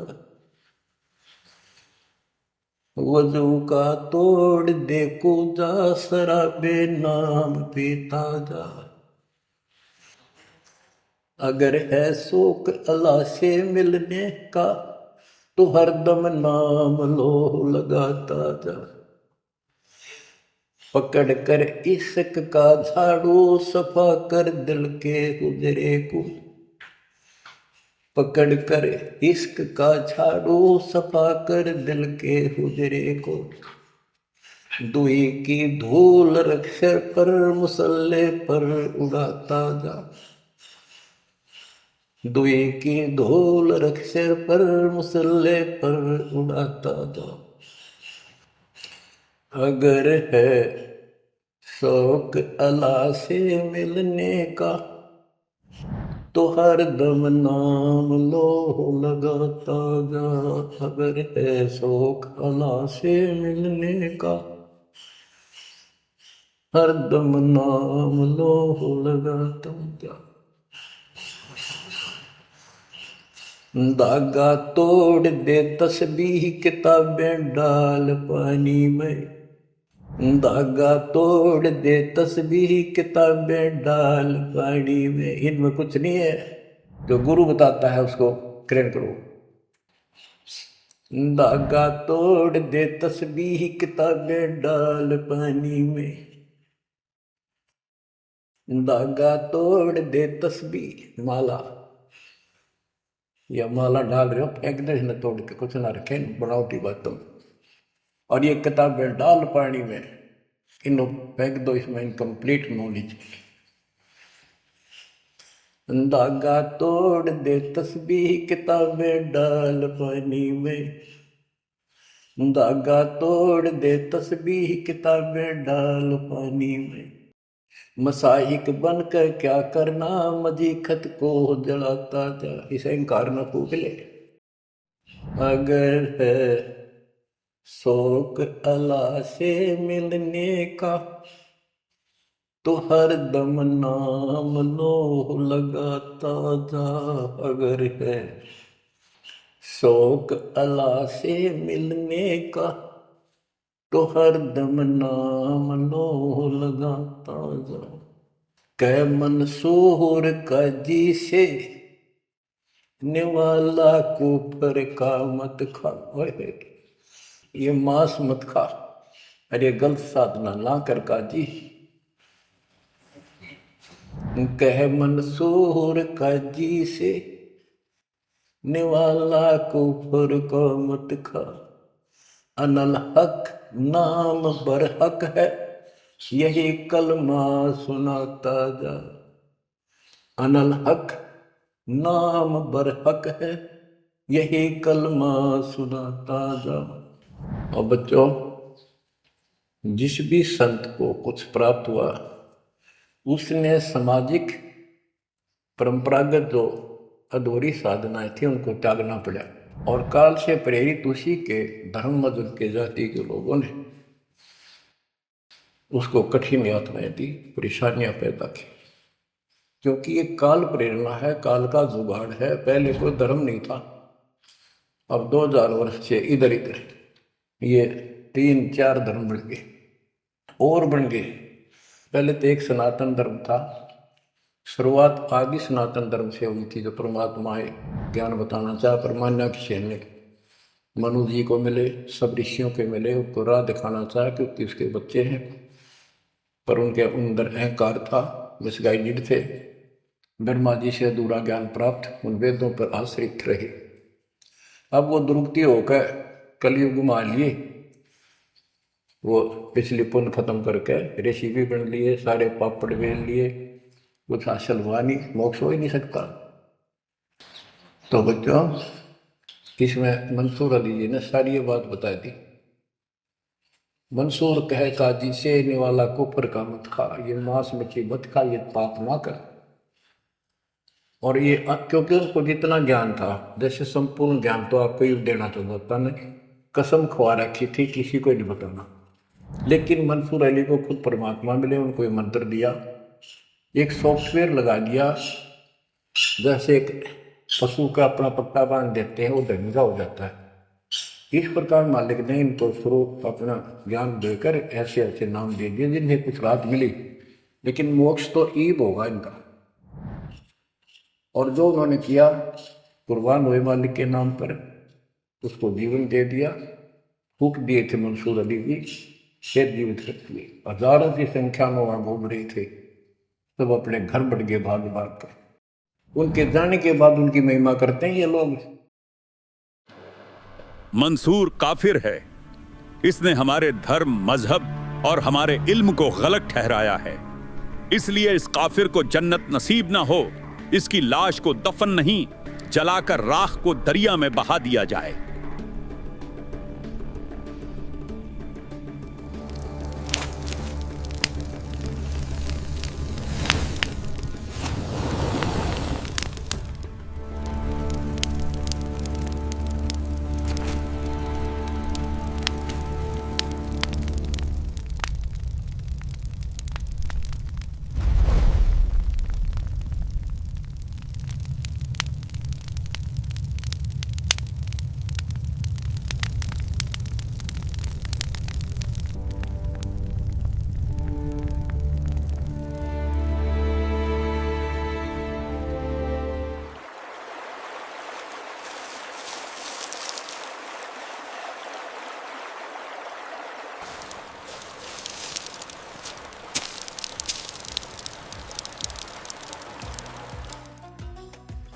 वजू का तोड़ दे को जा, शराबे नाम पीता जा। अगर है शौक अल्लाह से मिलने का तो हरदम नाम लो लगाता जा। पकड़ कर इश्क का झाड़ू सफा कर दिल के हुजरे को। पकड़ कर इश्क का झाड़ू सफा कर दिल के हुजरे को। दुई की धूल रख सिर पर मुसल्ले पर उड़ाता जा। दुई की धूल रख सिर पर मुसल्ले पर उड़ाता जा। अगर है शौक अल्लाह से मिलने का तो हर दम नाम लो लगाता जा, अगर है शौक अल्लाह से मिलने का, हर दम नाम लो लगाता जा। धागा तोड़ दे तस्बीह किताबें डाल पानी में, धागा तोड़ दे तस्बीह किताबें डाल पानी में। इनमें कुछ नहीं है, जो गुरु बताता है उसको ग्रहण करो। धागा तोड़ दे तस्बीह किताबें डाल पानी में, धागा तोड़ दे तस्बीह माला, या माला डाल रहे हो फेंक दे, इसने तोड़ के कुछ ना रखे बनावटी बातों। और ये किताबें डाल पानी में, इनको फेंक दो, इसमें इनकम्प्लीट नॉलेज। धागा तोड़ दे तस्बीह किताबें डाल पानी में, धागा तोड़ दे तस्बीह किताबें डाल पानी में। मसाइक बनकर क्या करना, मजीखत को जलाता जा। इसे इंकार न फूक ले। अगर है शौक अल्लाह से मिलने का, तो हर दम नाम लो लगाता जा। अगर है शौक अल्लाह से मिलने का, तो हर दम नाम लो लगाता जा। कै मंसूर का जी से निवाला कुफर का मत खा। ये मांस मत खा, अरे गलत साधना ना कर काजी। कह मंसूर का जी से निवाला कुफर का मत खा। अनल हक नाम बरहक है, यही कलमा सुनाता जा। अनल हक नाम बरहक है, यही कलमा सुनाता जा। और बच्चों, जिस भी संत को कुछ प्राप्त हुआ, उसने सामाजिक परंपरागत जो अधूरी साधनाएं थी उनको त्यागना पड़ा। और काल से प्रेरित उसी के धर्म मजहब के जाति के लोगों ने उसको कठिन यातनाएं दी, परेशानियां पैदा की। क्योंकि ये काल प्रेरणा है, काल का जुगाड़ है। पहले कोई धर्म नहीं था, अब 2000 वर्ष से इधर इधर ये 3-4 धर्म बढ़ गए और बन गए। पहले तो एक सनातन धर्म था, शुरुआत आदि सनातन धर्म से हुई थी, जो परमात्मा है ज्ञान बताना चाह परमान्या की सेन ने मनु जी को मिले, सब ऋषियों के मिले, उसको राह दिखाना चाह क्योंकि उसके बच्चे हैं, पर उनके अंदर अहंकार था, मिसगाइडेड थे। ब्रह्मा जी से अधूरा ज्ञान प्राप्त, उन वेदों पर आश्रित रहे। अब वो दुरुक्ति होकर कलयुग में आ लिए, वो पिछली पुण्य खत्म करके ऋषि भी बन लिए, सारे पापड़ बेल लिए, कुछ हासिल हुआ नहीं, मोक्ष हो ही नहीं सकता। तो बच्चों, इसमें मंसूर अली जी ने सारी ये बात बता दी। मंसूर कहे काजी से निवाला कुफर का मत खा, ये मांस मछली मत खा, ये पाप ना कर। और ये क्योंकि उनको जितना ज्ञान था, जैसे संपूर्ण ज्ञान तो आपको ही देना चाहता था ना, कसम खवा रखी थी किसी को नहीं बताना। लेकिन मंसूर अली को खुद परमात्मा मिले, उनको ये मंत्र दिया, एक सॉफ्टवेयर लगा दिया, जैसे एक पशु का अपना पट्टा बांध देते हैं, वो धंधा हो जाता है। इस प्रकार मालिक ने इनको शुरू अपना ज्ञान देकर ऐसे ऐसे नाम दे दिए जिन्हें कुछ राहत मिली, लेकिन मोक्ष तो ईब होगा इनका। और जो उन्होंने किया, कुर्बान हुए मालिक के नाम पर, उसको जीवन दे दिया। फूक दिए थे मंसूर अली जी, शेर जीवित रख दिए। हजारों की संख्या में वहाँ घूम रहे थे, सब अपने घर बढ़ गए भाग भाग कर। उनके जाने के बाद उनकी महिमा करते हैं ये लोग। मंसूर काफिर है, इसने हमारे धर्म, मजहब और हमारे इल्म को गलत ठहराया है। इसलिए इस काफिर को जन्नत नसीब ना हो, इसकी लाश को दफन नहीं, जलाकर राख को दरिया में बहा दिया जाए।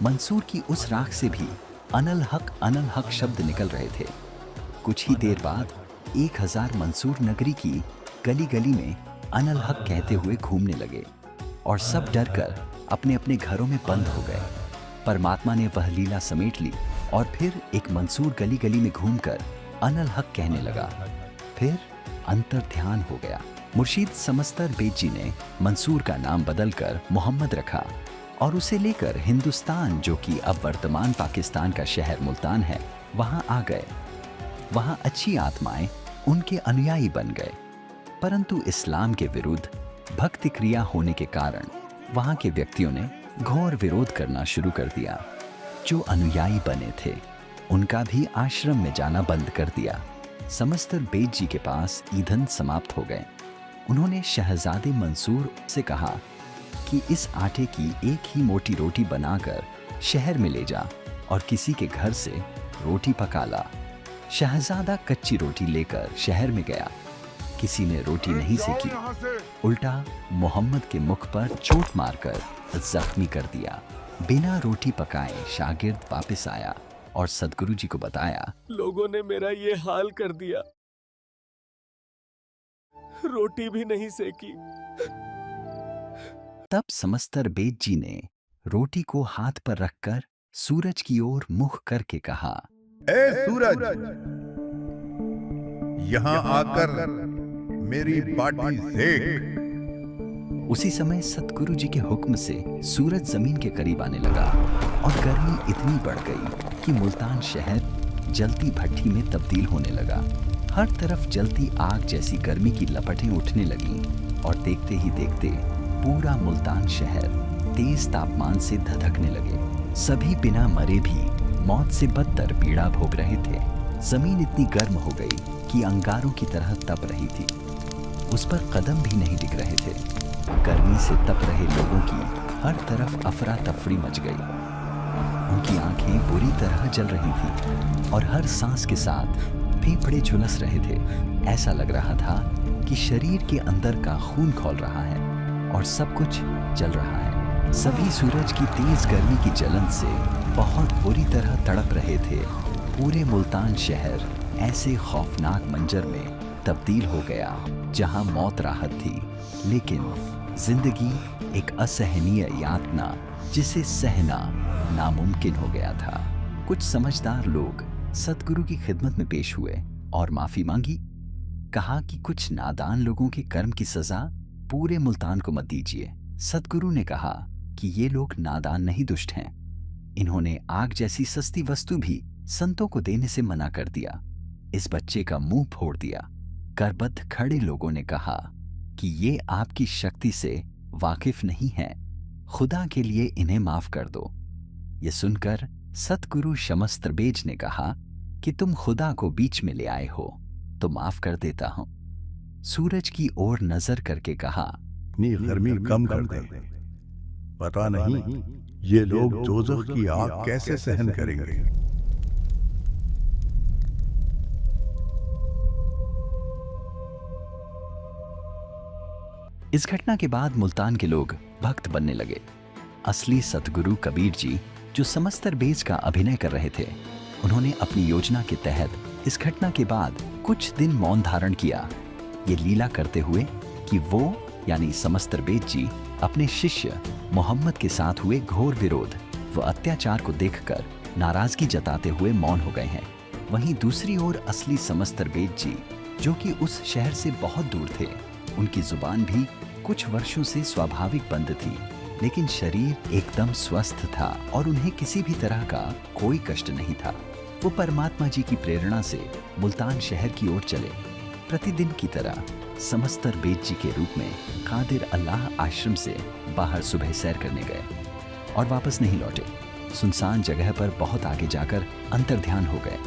मंसूर की उस राख से भी अनल हक शब्द निकल रहे थे। कुछ ही देर बाद 1000 मंसूर नगरी की गली गली में अनल हक कहते हुए घूमने लगे और सब डरकर अपने अपने घरों में बंद हो गए। परमात्मा ने वह लीला समेट ली और फिर एक मंसूर गली गली में घूमकर अनल हक कहने लगा। फिर अंतर ध्यान हो गया। मुर्शीद समस्तर बेग जी ने मंसूर का नाम बदलकर मोहम्मद रखा और उसे लेकर हिंदुस्तान, जो कि अब वर्तमान पाकिस्तान का शहर मुल्तान है, वहां आ गए। वहां अच्छी आत्माएं उनके अनुयायी बन गए, परंतु इस्लाम के विरुद्ध भक्ति क्रिया होने के कारण वहां के व्यक्तियों ने घोर विरोध करना शुरू कर दिया। जो अनुयायी बने थे उनका भी आश्रम में जाना बंद कर दिया। समस्तर बेग जी के पास ईंधन समाप्त हो गए। उन्होंने शहजादे मंसूर से कहा कि इस आटे की एक ही मोटी रोटी बनाकर शहर में ले जा और किसी के घर से रोटी पका ला। शहजादा कच्ची रोटी लेकर शहर में गया। किसी ने रोटी नहीं सेकी, उल्टा मोहम्मद के मुख पर चोट मारकर जख्मी कर दिया। बिना रोटी पकाए शागिर्द वापस आया और सदगुरु जी को बताया, लोगों ने मेरा ये हाल कर दिया, रोटी भी नहीं सेकी। तब समस्तर बेग जी ने रोटी को हाथ पर रखकर सूरज की ओर मुख करके कहा, ए सूरज, यहाँ आकर मेरी बाटी सेक। उसी समय सतगुरु जी के हुक्म से सूरज जमीन के करीब आने लगा और गर्मी इतनी बढ़ गई कि मुल्तान शहर जलती भट्टी में तब्दील होने लगा। हर तरफ जलती आग जैसी गर्मी की लपटें उठने लगीं और देखते ही देखते पूरा मुल्तान शहर तेज तापमान से धधकने लगे। सभी बिना मरे भी मौत से बदतर पीड़ा भोग रहे थे। जमीन इतनी गर्म हो गई कि अंगारों की तरह तप रही थी। उस पर कदम भी नहीं टिक रहे थे। गर्मी से तप रहे लोगों की हर तरफ अफरा तफरी मच गई। उनकी आंखें बुरी तरह जल रही थी और हर सांस के साथ फेफड़े झुलस रहे थे। ऐसा लग रहा था कि शरीर के अंदर का खून खौल रहा है और सब कुछ जल रहा है। सभी सूरज की तेज गर्मी की जलन से बहुत बुरी तरह तड़प रहे थे। पूरे मुल्तान शहर ऐसे खौफनाक मंजर में तब्दील हो गया जहां मौत राहत थी, लेकिन जिंदगी एक असहनीय यातना जिसे सहना नामुमकिन हो गया था। कुछ समझदार लोग सतगुरु की खिदमत में पेश हुए और माफी मांगी। कहा कि कुछ नादान लोगों के कर्म की सजा पूरे मुल्तान को मत दीजिए। सतगुरु ने कहा कि ये लोग नादान नहीं, दुष्ट हैं। इन्होंने आग जैसी सस्ती वस्तु भी संतों को देने से मना कर दिया। इस बच्चे का मुंह फोड़ दिया। करबद्ध खड़े लोगों ने कहा कि ये आपकी शक्ति से वाकिफ नहीं है, खुदा के लिए इन्हें माफ कर दो। ये सुनकर सतगुरु शमस्तर बेज ने कहा कि तुम खुदा को बीच में ले आए हो तो माफ कर देता हूं। सूरज की ओर नजर करके कहा, अपनी गर्मी कम कर दे। पता नहीं ये लोग दोज़ख की आग कैसे सहन करेंगे। इस घटना के बाद मुल्तान के लोग भक्त बनने लगे। असली सतगुरु कबीर जी, जो समस्तर बेज का अभिनय कर रहे थे, उन्होंने अपनी योजना के तहत इस घटना के बाद कुछ दिन मौन धारण किया, ये लीला करते हुए कि वो यानी समस्तर बेज जी अपने शिष्य मोहम्मद के साथ हुए घोर विरोध व अत्याचार को देखकर नाराजगी जताते हुए मौन हो गए हैं। वहीं दूसरी ओर असली समस्तर बेज जी, जो कि उस शहर से बहुत दूर थे, उनकी जुबान भी कुछ वर्षों से स्वाभाविक बंद थी, लेकिन शरीर एकदम स्वस्थ था और उन्हें किसी भी तरह का कोई कष्ट नहीं था। वो परमात्मा जी की प्रेरणा से मुल्तान शहर की ओर चले। प्रतिदिन की तरह समस्तर बेज जी के रूप में कादिर अल्लाह आश्रम से बाहर सुबह सैर करने गए और वापस नहीं लौटे। सुनसान जगह पर बहुत आगे जाकर अंतर्ध्यान हो गए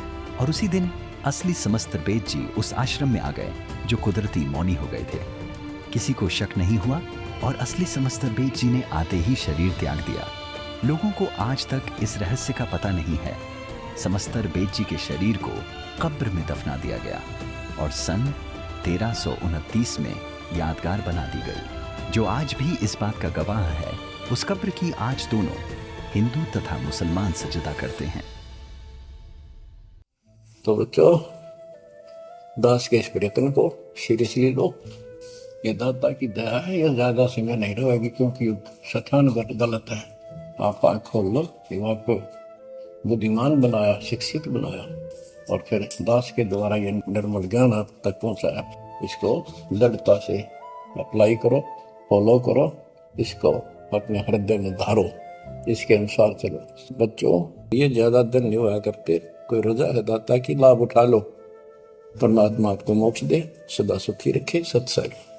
और उसी दिन असली समस्तर बेज जी उस आश्रम में आ गए जो कुदरती मौनी हो गए थे। किसी को शक नहीं हुआ और असली समस्तर बेज जी ने आते ही शरीर त्याग दिया। लोगों को आज तक इस रहस्य का पता नहीं है। समस्तर बेज जी के शरीर को कब्र में दफना दिया गया और सन 1329 में यादगार बना दी गई। जो आज भी इस बात का गवाह है, उस कब्र की आज दोनों हिंदू तथा मुसलमान सजदा करते हैं। तो बच्चों, दास के इस प्रयत्न को सीरियसली लो। ये दाता की दया है, ये ज्यादा समय नहीं रहेगी, क्योंकि सठान गलत है। आप आँख खोल लो कि आपको बुद्धिमान बनाया, शिक्षित बनाया, और फिर दास के द्वारा ये निर्मल ज्ञान आप तक पहुंचाया। इसको दृढ़ता से अप्लाई करो, फॉलो करो, इसको अपने हृदय में धारो, इसके अनुसार चलो। बच्चों, ये ज्यादा दिन नहीं हुआ करते, कोई रजा है दाता की, लाभ उठा लो। परमात्मा आपको मोक्ष दे, सदा सुखी रखे। सत्संग।